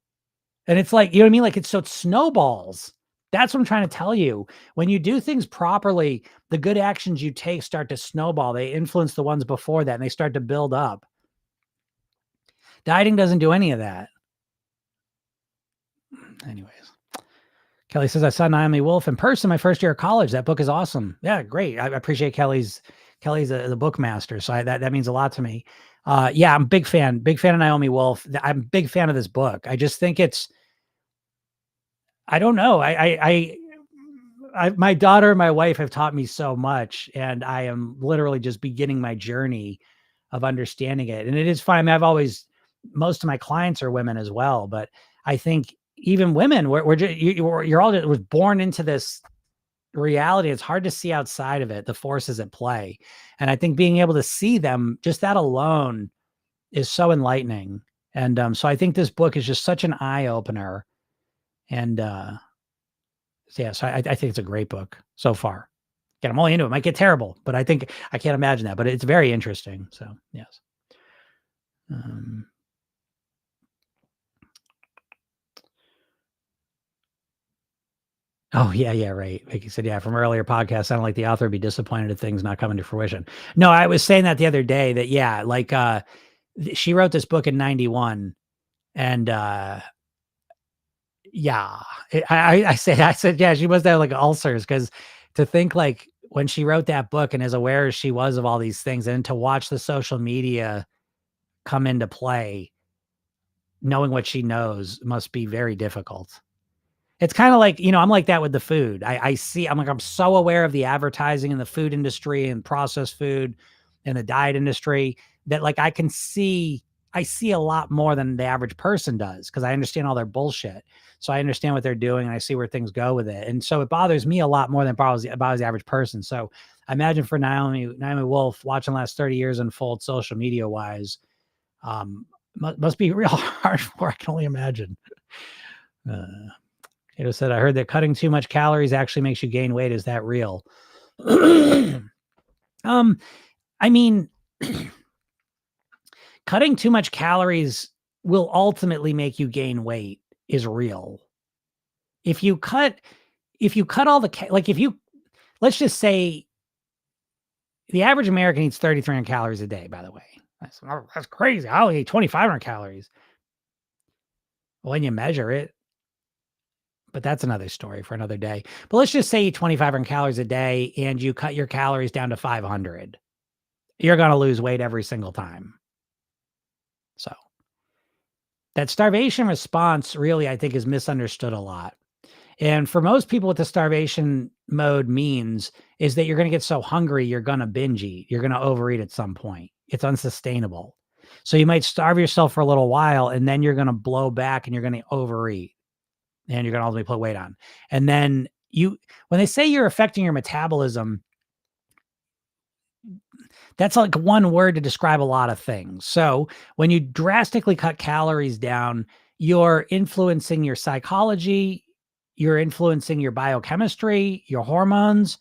And it's like, you know what I mean? Like it snowballs. That's what I'm trying to tell you. When you do things properly, the good actions you take start to snowball. They influence the ones before that, and they start to build up. Dieting doesn't do any of that. Anyways, Kelly says, I saw Naomi Wolf in person my first year of college. That book is awesome. Yeah, great. I appreciate Kelly's the book master. So that means a lot to me. Yeah, I'm a big fan of Naomi Wolf. I'm a big fan of this book. I just think I don't know. My daughter and my wife have taught me so much, and I am literally just beginning my journey of understanding it. And it is fun. I mean, most of my clients are women as well, but I think even women, you're all was born into this reality. It's hard to see outside of it, the forces at play. And I think being able to see them, just that alone is so enlightening. And so I think this book is just such an eye opener. And yeah, so I think it's a great book so far. Again, I'm only into it. It might get terrible, but I think I can't imagine that. But it's very interesting. So yes. Oh yeah, right. Like you said, yeah, from earlier podcasts, sounded like the author would be disappointed at things not coming to fruition. No, I was saying that the other day that yeah, like she wrote this book in 91 and yeah, I said, yeah, she must have like ulcers because to think like when she wrote that book and as aware as she was of all these things and to watch the social media come into play, knowing what she knows must be very difficult. It's kind of like, I'm like that with the food. I'm so aware of the advertising in the food industry and processed food and the diet industry that like I see a lot more than the average person does because I understand all their bullshit. So I understand what they're doing and I see where things go with it. And so it bothers me a lot more than it bothers the average person. So I imagine for Naomi Wolf watching the last 30 years unfold social media wise, must be real hard for, I can only imagine. It said, I heard that cutting too much calories actually makes you gain weight. Is that real? I mean, cutting too much calories will ultimately make you gain weight is real. If you cut all the, let's just say the average American eats 3,300 calories a day, by the way. That's crazy. I only eat 2,500 calories. When you measure it, but that's another story for another day. But let's just say you eat 2,500 calories a day and you cut your calories down to 500. You're going to lose weight every single time. So that starvation response really, I think, is misunderstood a lot. And for most people, what the starvation mode means is that you're going to get so hungry, you're going to binge eat. You're going to overeat at some point. It's unsustainable. So you might starve yourself for a little while and then you're going to blow back and you're going to overeat. And you're going to ultimately put weight on. And then when they say you're affecting your metabolism, that's like one word to describe a lot of things. So when you drastically cut calories down, you're influencing your psychology, you're influencing your biochemistry, your hormones,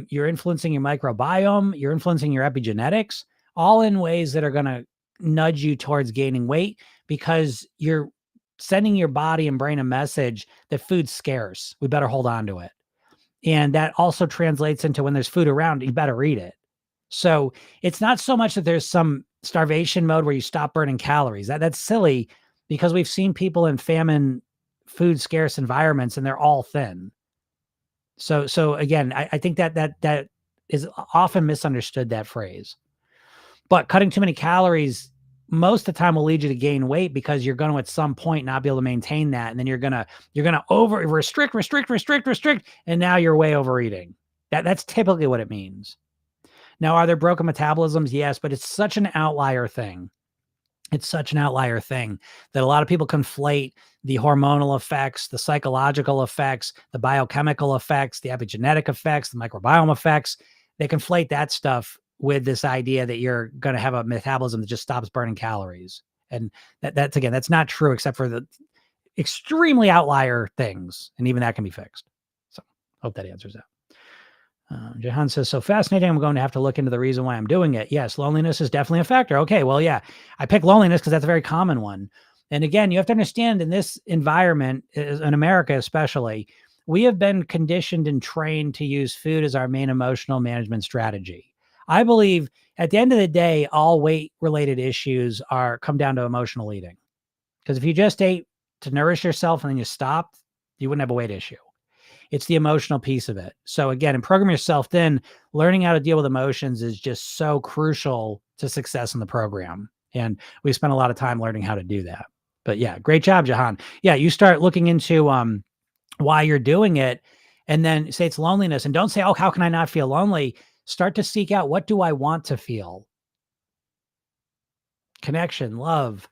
you're influencing your microbiome, you're influencing your epigenetics, all in ways that are going to nudge you towards gaining weight because you're sending your body and brain a message that food's scarce. We better hold on to it. And that also translates into when there's food around, you better eat it. So it's not so much that there's some starvation mode where you stop burning calories. That's silly because we've seen people in famine, food scarce environments and they're all thin. So again, I think that is often misunderstood, that phrase. But cutting too many calories most of the time will lead you to gain weight because you're going to at some point not be able to maintain that. And then you're going to over restrict. And now you're way overeating. That's typically what it means. Now, are there broken metabolisms? Yes, but it's such an outlier thing. It's such an outlier thing that a lot of people conflate the hormonal effects, the psychological effects, the biochemical effects, the epigenetic effects, the microbiome effects. They conflate that stuff with this idea that you're going to have a metabolism that just stops burning calories. And that's not true except for the extremely outlier things. And even that can be fixed. So hope that answers that. Jahan says, so fascinating. I'm going to have to look into the reason why I'm doing it. Yes, loneliness is definitely a factor. Okay, well, yeah, I pick loneliness because that's a very common one. And again, you have to understand in this environment, in America especially, we have been conditioned and trained to use food as our main emotional management strategy. I believe at the end of the day, all weight-related issues come down to emotional eating. Because if you just ate to nourish yourself and then you stopped, you wouldn't have a weight issue. It's the emotional piece of it. So again, in Program Yourself Thin, learning how to deal with emotions is just so crucial to success in the program. And we spent a lot of time learning how to do that. But yeah, great job, Jahan. Yeah, you start looking into why you're doing it and then say it's loneliness. And don't say, oh, how can I not feel lonely? Start to seek out, what do I want to feel? Connection, love,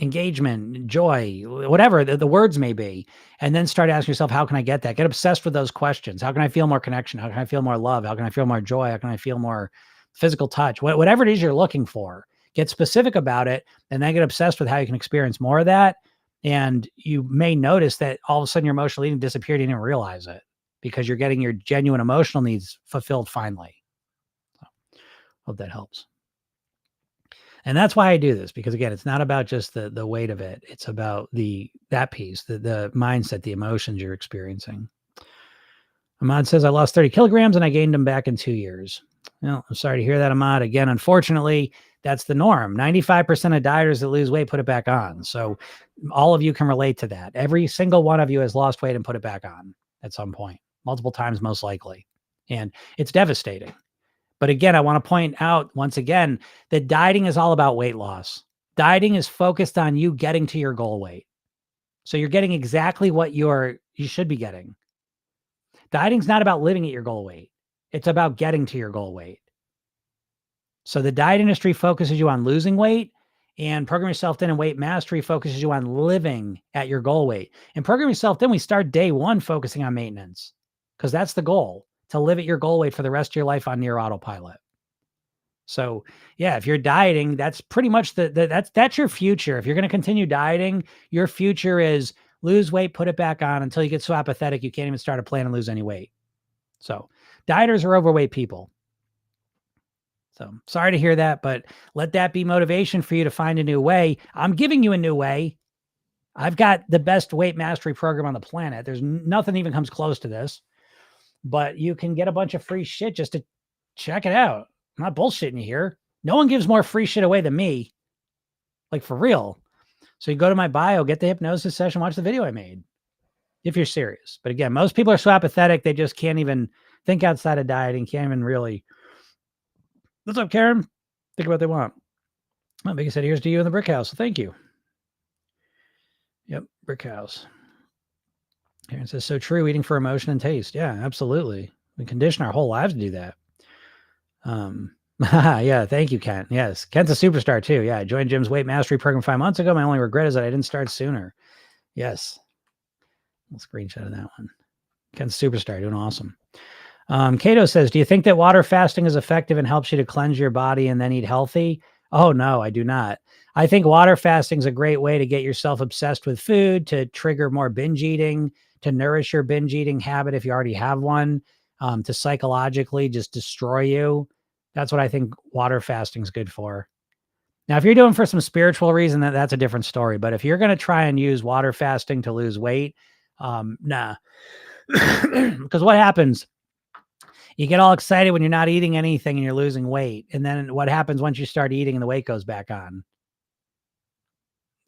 engagement, joy, whatever the words may be, and then start asking yourself, how can I get that? Get obsessed with those questions. How can I feel more connection? How can I feel more love? How can I feel more joy? How can I feel more physical touch? Whatever it is you're looking for, get specific about it, and then get obsessed with how you can experience more of that. And you may notice that all of a sudden your emotional eating disappeared. You didn't realize it because you're getting your genuine emotional needs fulfilled finally. So, hope that helps. And that's why I do this, because again, it's not about just the weight of it. It's about that piece, the mindset, the emotions you're experiencing. Ahmad says, I lost 30 kilograms and I gained them back in 2 years. Well, I'm sorry to hear that, Ahmad. Again, unfortunately, that's the norm. 95% of dieters that lose weight put it back on. So all of you can relate to that. Every single one of you has lost weight and put it back on at some point, multiple times, most likely. And it's devastating. But again, I want to point out once again that dieting is all about weight loss. Dieting is focused on you getting to your goal weight. So you're getting exactly what you should be getting. Dieting's not about living at your goal weight. It's about getting to your goal weight. So the diet industry focuses you on losing weight, and Program Yourself Thin and Weight Mastery focuses you on living at your goal weight. And Program Yourself Thin, we start day one focusing on maintenance, because that's the goal, to live at your goal weight for the rest of your life on near autopilot. So yeah, if you're dieting, that's pretty much that's your future. If you're going to continue dieting, your future is lose weight, put it back on until you get so apathetic you can't even start a plan and lose any weight. So dieters are overweight people. So sorry to hear that, but let that be motivation for you to find a new way. I'm giving you a new way. I've got the best weight mastery program on the planet. There's nothing even comes close to this, but you can get a bunch of free shit just to check it out. I'm not bullshitting you here. No one gives more free shit away than me. Like, for real. So you go to my bio, get the hypnosis session, watch the video I made, if you're serious. But again, most people are so apathetic, they just can't even think outside of dieting, can't even really. What's up, Karen? Think about what they want. Oh, Biggie said, here's to you in the brick house. So thank you. Yep, brick house. Karen says, so true, eating for emotion and taste. Yeah, absolutely. We condition our whole lives to do that. Yeah, thank you, Kent. Yes, Kent's a superstar too. Yeah, I joined Jim's weight mastery program 5 months ago. My only regret is that I didn't start sooner. Yes. We'll screenshot of that one. Kent's a superstar, doing awesome. Cato says, do you think that water fasting is effective and helps you to cleanse your body and then eat healthy? Oh, no, I do not. I think water fasting is a great way to get yourself obsessed with food, to trigger more binge eating, to nourish your binge eating habit if you already have one, to psychologically just destroy you. That's what I think water fasting is good for. Now, if you're doing for some spiritual reason, that's a different story. But if you're going to try and use water fasting to lose weight, nah. Because what happens? You get all excited when you're not eating anything and you're losing weight. And then what happens once you start eating and the weight goes back on?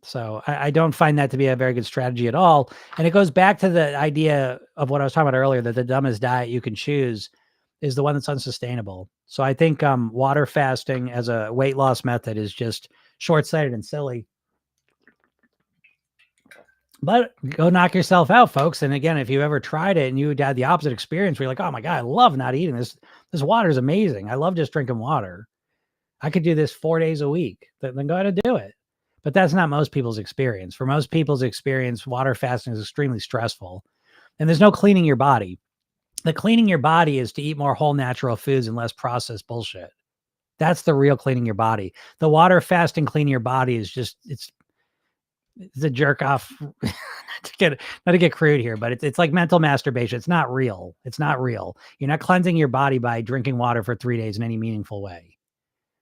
So I don't find that to be a very good strategy at all. And it goes back to the idea of what I was talking about earlier, that the dumbest diet you can choose is the one that's unsustainable. So I think water fasting as a weight loss method is just short-sighted and silly. But go knock yourself out, folks. And again, if you ever tried it and you had the opposite experience where you're like, oh my God, I love not eating this. This water is amazing. I love just drinking water. I could do this 4 days a week. Then go ahead and do it. But that's not most people's experience. For most people's experience, water fasting is extremely stressful. And there's no cleaning your body. The cleaning your body is to eat more whole natural foods and less processed bullshit. That's the real cleaning your body. The water fasting cleaning your body is just, it's a jerk off. not to get crude here, but it's like mental masturbation. It's not real. It's not real. You're not cleansing your body by drinking water for 3 days in any meaningful way.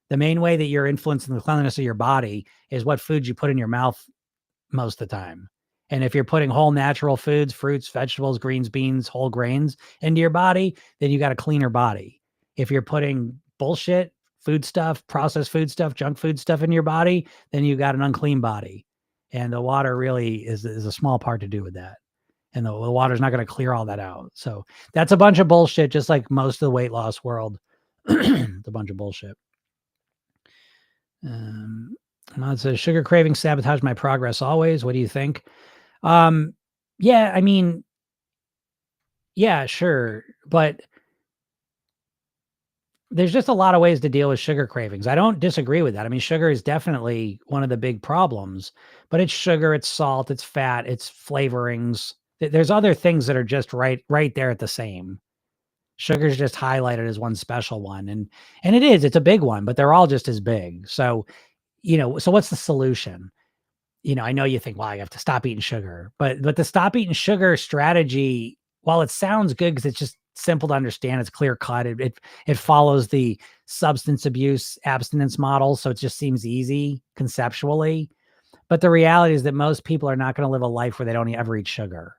The main way that you're influencing the cleanliness of your body is what foods you put in your mouth most of the time. And if you're putting whole natural foods, fruits, vegetables, greens, beans, whole grains into your body, then you got a cleaner body. If you're putting bullshit, food stuff, processed food stuff, junk food stuff in your body, then you got an unclean body. And the water really is a small part to do with that. And the water's not going to clear all that out. So that's a bunch of bullshit, just like most of the weight loss world. It's a bunch of bullshit. It says, sugar craving sabotage my progress always. What do you think? Yeah, I mean, yeah, sure. But there's just a lot of ways to deal with sugar cravings. I don't disagree with that. I mean, sugar is definitely one of the big problems, but it's sugar, it's salt, it's fat, it's flavorings. There's other things that are just right there at the same. Sugar's just highlighted as one special one, and it's a big one, but they're all just as big. So, so what's the solution? I know you think, well, I have to stop eating sugar, but the stop eating sugar strategy, while it sounds good because it's just simple to understand, it's clear cut, it follows the substance abuse abstinence model, so it just seems easy conceptually. But the reality is that most people are not going to live a life where they don't ever eat sugar.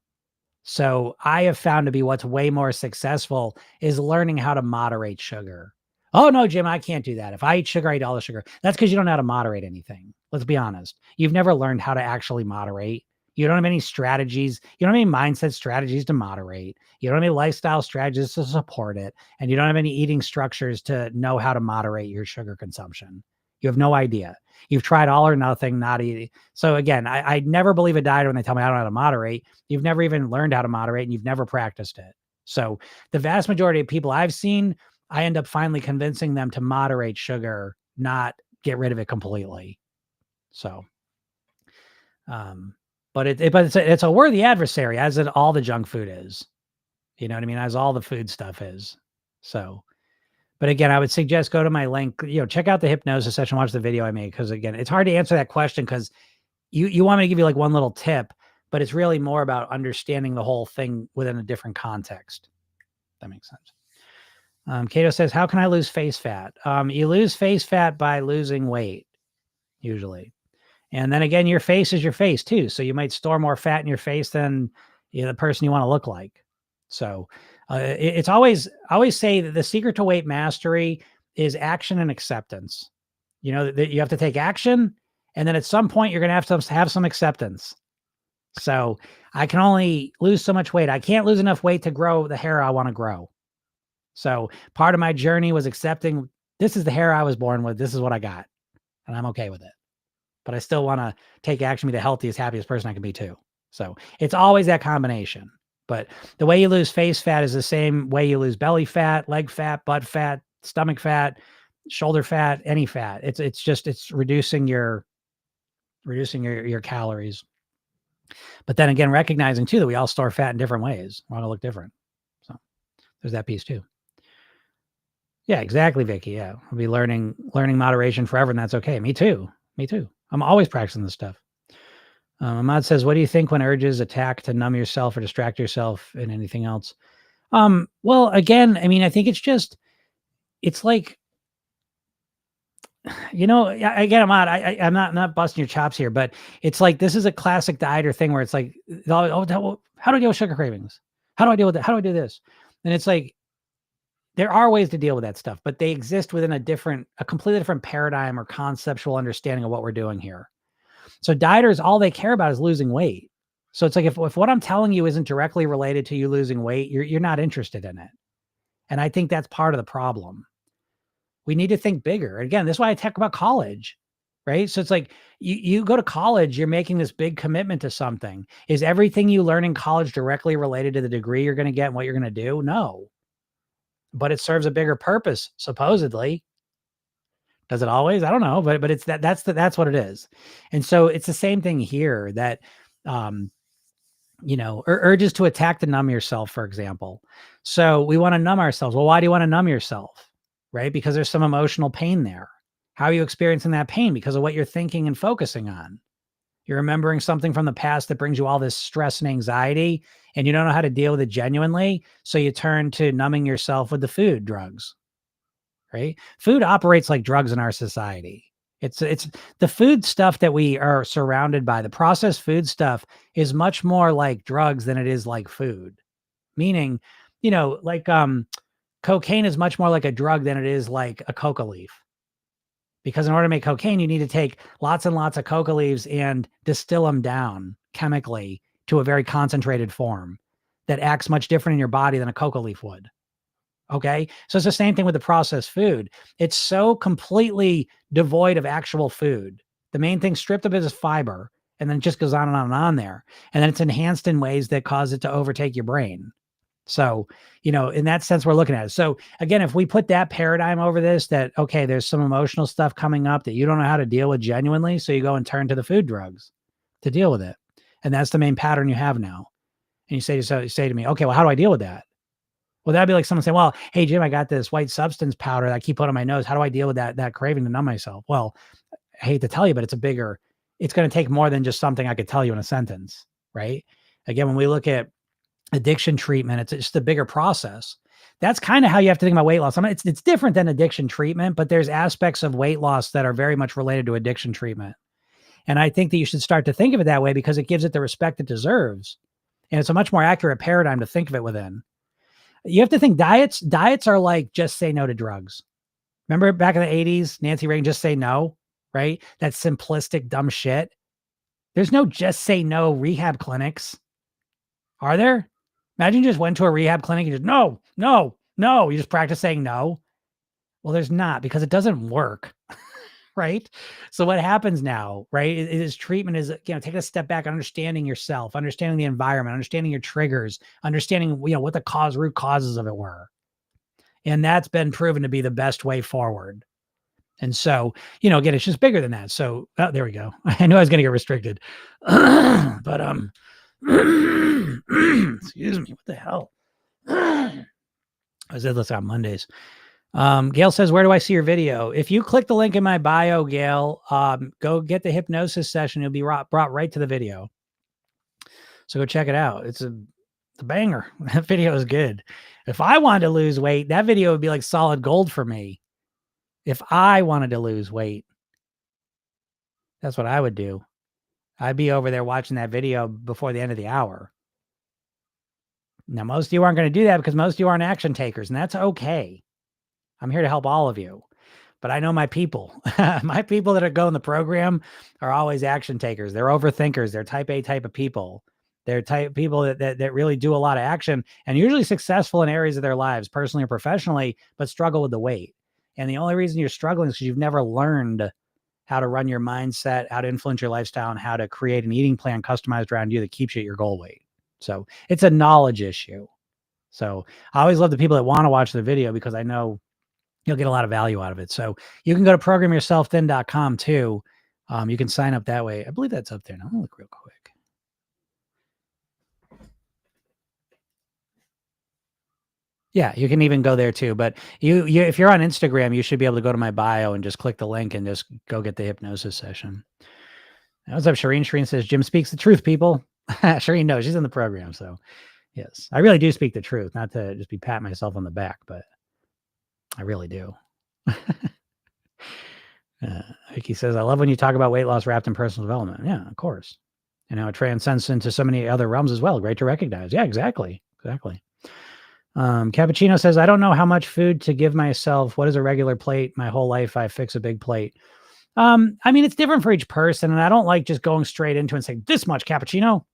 So I have found to be what's way more successful is learning how to moderate sugar. Oh no, Jim, I can't do that. If I eat sugar, I eat all the sugar. That's because you don't know how to moderate anything. Let's be honest. You've never learned how to actually moderate. You don't have any strategies. You don't have any mindset strategies to moderate. You don't have any lifestyle strategies to support it. And you don't have any eating structures to know how to moderate your sugar consumption. You have no idea. You've tried all or nothing, not eating. So again, I never believe a dieter when they tell me I don't know how to moderate. You've never even learned how to moderate and you've never practiced it. So the vast majority of people I've seen, I end up finally convincing them to moderate sugar, not get rid of it completely. So, but it's a worthy adversary, as it all the junk food is. You know what I mean? As all the food stuff is. So, but again, I would suggest go to my link, check out the hypnosis session, watch the video I made. Cause again, it's hard to answer that question because you want me to give you like one little tip, but it's really more about understanding the whole thing within a different context. That makes sense. Cato says, how can I lose face fat? You lose face fat by losing weight, usually. And then again, your face is your face too. So you might store more fat in your face than the person you want to look like. So it's always, I always say that the secret to weight mastery is action and acceptance. That you have to take action, and then at some point you're going to have some acceptance. So I can only lose so much weight. I can't lose enough weight to grow the hair I want to grow. So part of my journey was accepting this is the hair I was born with. This is what I got, and I'm okay with it. But I still want to take action, be the healthiest, happiest person I can be too. So it's always that combination. But the way you lose face fat is the same way you lose belly fat, leg fat, butt fat, stomach fat, shoulder fat, any fat. It's reducing your calories. But then again, recognizing too that we all store fat in different ways. We want to look different. So there's that piece too. Yeah, exactly, Vicky. Yeah. We'll be learning moderation forever, and that's okay. Me too. I'm always practicing this stuff. Ahmad says, what do you think when urges attack to numb yourself or distract yourself and anything else? Well, again, I mean, I think it's like, again, Ahmad, I'm not busting your chops here, but it's like, this is a classic dieter thing where it's like, how do I deal with sugar cravings? How do I deal with that? How do I do this? And it's like, there are ways to deal with that stuff, but they exist within a completely different paradigm or conceptual understanding of what we're doing here. So dieters, all they care about is losing weight. So it's like, if what I'm telling you isn't directly related to you losing weight, you're not interested in it. And I think that's part of the problem. We need to think bigger. Again, this is why I talk about college, right? So it's like you go to college, you're making this big commitment to something. Is everything you learn in college directly related to the degree you're going to get and what you're going to do? No. But it serves a bigger purpose, supposedly. Does it always? I don't know, but it's that's what it is. And so it's the same thing here that, urges to attack to numb yourself, for example. So we want to numb ourselves. Well, why do you want to numb yourself? Right? Because there's some emotional pain there. How are you experiencing that pain? Because of what you're thinking and focusing on. You're remembering something from the past that brings you all this stress and anxiety, and you don't know how to deal with it genuinely. So you turn to numbing yourself with the food, drugs, right? Food operates like drugs in our society. It's the food stuff that we are surrounded by. The processed food stuff is much more like drugs than it is like food. Meaning, like cocaine is much more like a drug than it is like a coca leaf. Because in order to make cocaine, you need to take lots and lots of coca leaves and distill them down chemically to a very concentrated form that acts much different in your body than a coca leaf would. Okay. So it's the same thing with the processed food. It's so completely devoid of actual food. The main thing stripped of it is fiber, and then it just goes on and on and on there. And then it's enhanced in ways that cause it to overtake your brain. So, in that sense, we're looking at it. So again, if we put that paradigm over this, that, okay, there's some emotional stuff coming up that you don't know how to deal with genuinely. So you go and turn to the food drugs to deal with it. And that's the main pattern you have now. And you say to me, okay, well, how do I deal with that? Well, that'd be like someone saying, well, hey, Jim, I got this white substance powder that I keep putting on my nose. How do I deal with that craving to numb myself? Well, I hate to tell you, but it's going to take more than just something I could tell you in a sentence, right? Again, when we look at addiction treatment, it's just a bigger process. That's kind of how you have to think about weight loss. I mean, it's different than addiction treatment, but there's aspects of weight loss that are very much related to addiction treatment. And I think that you should start to think of it that way because it gives it the respect it deserves. And it's a much more accurate paradigm to think of it within. You have to think diets are like, just say no to drugs. Remember back in the 80s, Nancy Reagan, just say no, right? That simplistic, dumb shit. There's no just say no rehab clinics. Are there? Imagine you just went to a rehab clinic and just, no, no, no. You just practice saying no. Well, there's not, because it doesn't work. Right. So what happens now, right, is treatment is, take a step back, understanding yourself, understanding the environment, understanding your triggers, understanding, what the root causes of it were. And that's been proven to be the best way forward. And so, again, it's just bigger than that. So there we go. I knew I was going to get restricted, but, excuse me, what the hell? I said this on Mondays. Gail says, where do I see your video? If you click the link in my bio, Gail, go get the hypnosis session. You'll be brought right to the video. So go check it out. It's a banger. That video is good. If I wanted to lose weight, that video would be like solid gold for me. If I wanted to lose weight, that's what I would do. I'd be over there watching that video before the end of the hour. Now, most of you aren't going to do that because most of you aren't action takers, and that's okay. I'm here to help all of you, but I know my people. My people that are going the program are always action takers. They're overthinkers. They're type A type of people. They're type people that really do a lot of action and usually successful in areas of their lives, personally or professionally, but struggle with the weight. And the only reason you're struggling is because you've never learned how to run your mindset, how to influence your lifestyle, and how to create an eating plan customized around you that keeps you at your goal weight. So it's a knowledge issue. So I always love the people that want to watch the video because I know you'll get a lot of value out of it. So you can go to programyourselfthin.com too. You can sign up that way. I believe that's up there. Now, I'll look real quick. Yeah, you can even go there too. But you if you're on Instagram, you should be able to go to my bio and just click the link and just go get the hypnosis session. What's up, Shireen? Shireen says, Jim speaks the truth, people. Shireen knows she's in the program. So yes, I really do speak the truth, not to just be patting myself on the back, but I really do. Vicky says, I love when you talk about weight loss wrapped in personal development. Yeah, of course. It transcends into so many other realms as well. Great to recognize. Yeah, exactly. Exactly. Cappuccino says, I don't know how much food to give myself. What is a regular plate? My whole life, I fix a big plate. I mean, it's different for each person. And I don't like just going straight into it and saying this much, Cappuccino,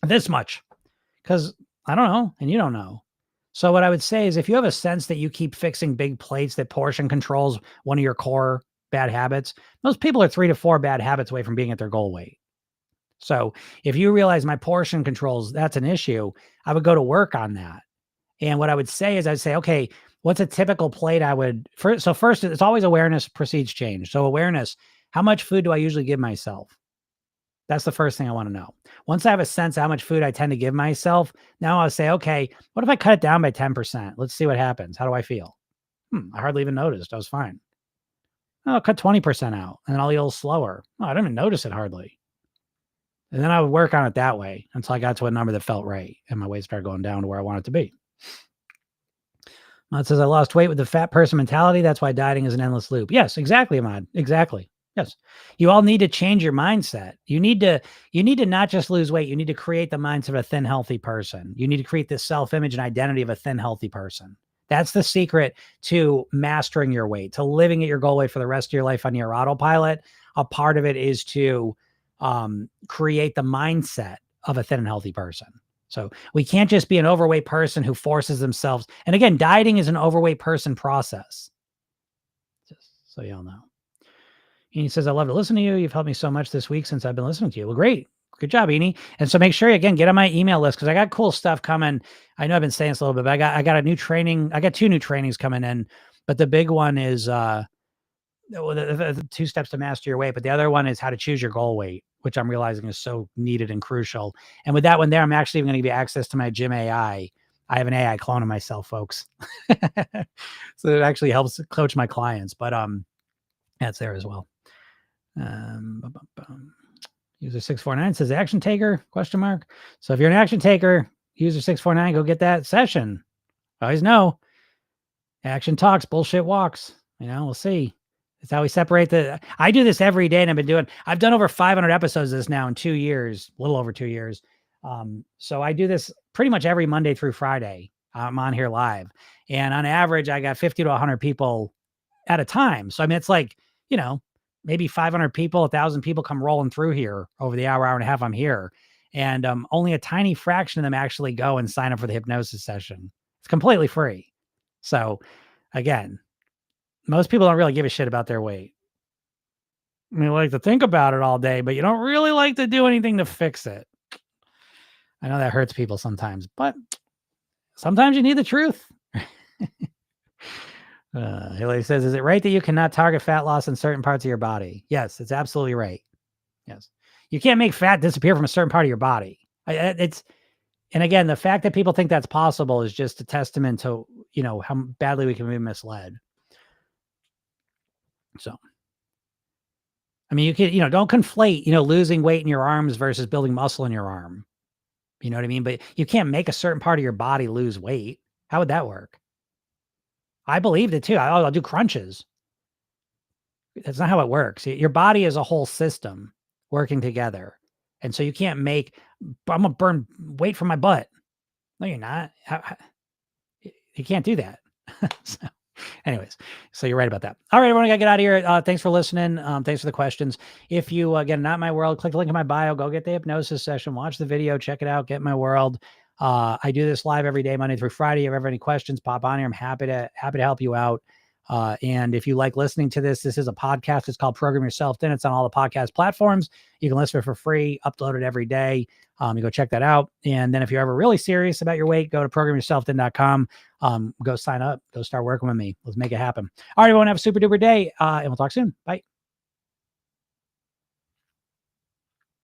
this much, because I don't know. And you don't know. So what I would say is if you have a sense that you keep fixing big plates, that portion controls one of your core bad habits, most people are 3 to 4 bad habits away from being at their goal weight. So if you realize my portion controls, that's an issue, I would go to work on that. And what I would say is I'd say, okay, what's a typical plate I would, so first it's always awareness precedes change. So awareness, how much food do I usually give myself? That's the first thing I want to know. Once I have a sense of how much food I tend to give myself, now I'll say, okay, what if I cut it down by 10%? Let's see what happens. How do I feel? I hardly even noticed. I was fine. I'll cut 20% out and then I'll eat a little slower. Oh, I didn't even notice it hardly. And then I would work on it that way until I got to a number that felt right and my weight started going down to where I want it to be. It says, I lost weight with the fat person mentality. That's why dieting is an endless loop. Yes, exactly, Ahmad. Exactly. Yes. You all need to change your mindset. You need to not just lose weight. You need to create the mindset of a thin, healthy person. You need to create this self-image and identity of a thin, healthy person. That's the secret to mastering your weight, to living at your goal weight for the rest of your life on your autopilot. A part of it is to create the mindset of a thin and healthy person. So we can't just be an overweight person who forces themselves. And again, dieting is an overweight person process. Just so y'all know. And he says, I love to listen to you. You've helped me so much this week since I've been listening to you. Well, great. Good job, Eni. And so make sure you, again, get on my email list because I got cool stuff coming. I know I've been saying this a little bit, but I got a new training. I got 2 new trainings coming in, but the big one is the 2 steps to master your weight. But the other one is how to choose your goal weight, which I'm realizing is so needed and crucial. And with that one there, I'm actually going to give you access to my gym AI. I have an AI clone of myself, folks. So it actually helps coach my clients, but that's there as well. User 649 says action taker, question mark. So if you're an action taker, user 649, go get that session. Always know action talks, bullshit walks. We'll see. It's how we separate I do this every day, and I've done over 500 episodes of this now in 2 years, a little over 2 years. So I do this pretty much every Monday through Friday. I'm on here live, and on average, I got 50 to 100 people at a time. So, it's like, maybe 500 people, 1,000 people come rolling through here over the hour and a half I'm here. And only a tiny fraction of them actually go and sign up for the hypnosis session. It's completely free. So again, most people don't really give a shit about their weight. You like to think about it all day, but you don't really like to do anything to fix it. I know that hurts people sometimes, but sometimes you need the truth. Haley says, is it right that you cannot target fat loss in certain parts of your body? Yes, it's absolutely right. Yes. You can't make fat disappear from a certain part of your body. And again, the fact that people think that's possible is just a testament to, how badly we can be misled. So, you can, don't conflate, losing weight in your arms versus building muscle in your arm. You know what I mean? But you can't make a certain part of your body lose weight. How would that work? I believed it too. I'll do crunches. That's not how it works. Your body is a whole system working together. And so you can't I'm going to burn weight from my butt. No, you're not. You can't do that. So, anyways, so you're right about that. All right, everyone, I got to get out of here. Thanks for listening. Thanks for the questions. If you, again, not my world, click the link in my bio, go get the hypnosis session, watch the video, check it out, get my world. I do this live every day, Monday through Friday. If you ever have any questions, pop on here. I'm happy to help you out. And if you like listening to this is a podcast. It's called Program Yourself Thin. It's on all the podcast platforms. You can listen to it for free, upload it every day. You go check that out. And then if you're ever really serious about your weight, go to programyourselfthin.com. Go sign up, go start working with me. Let's make it happen. All right, everyone, have a super duper day. And we'll talk soon. Bye.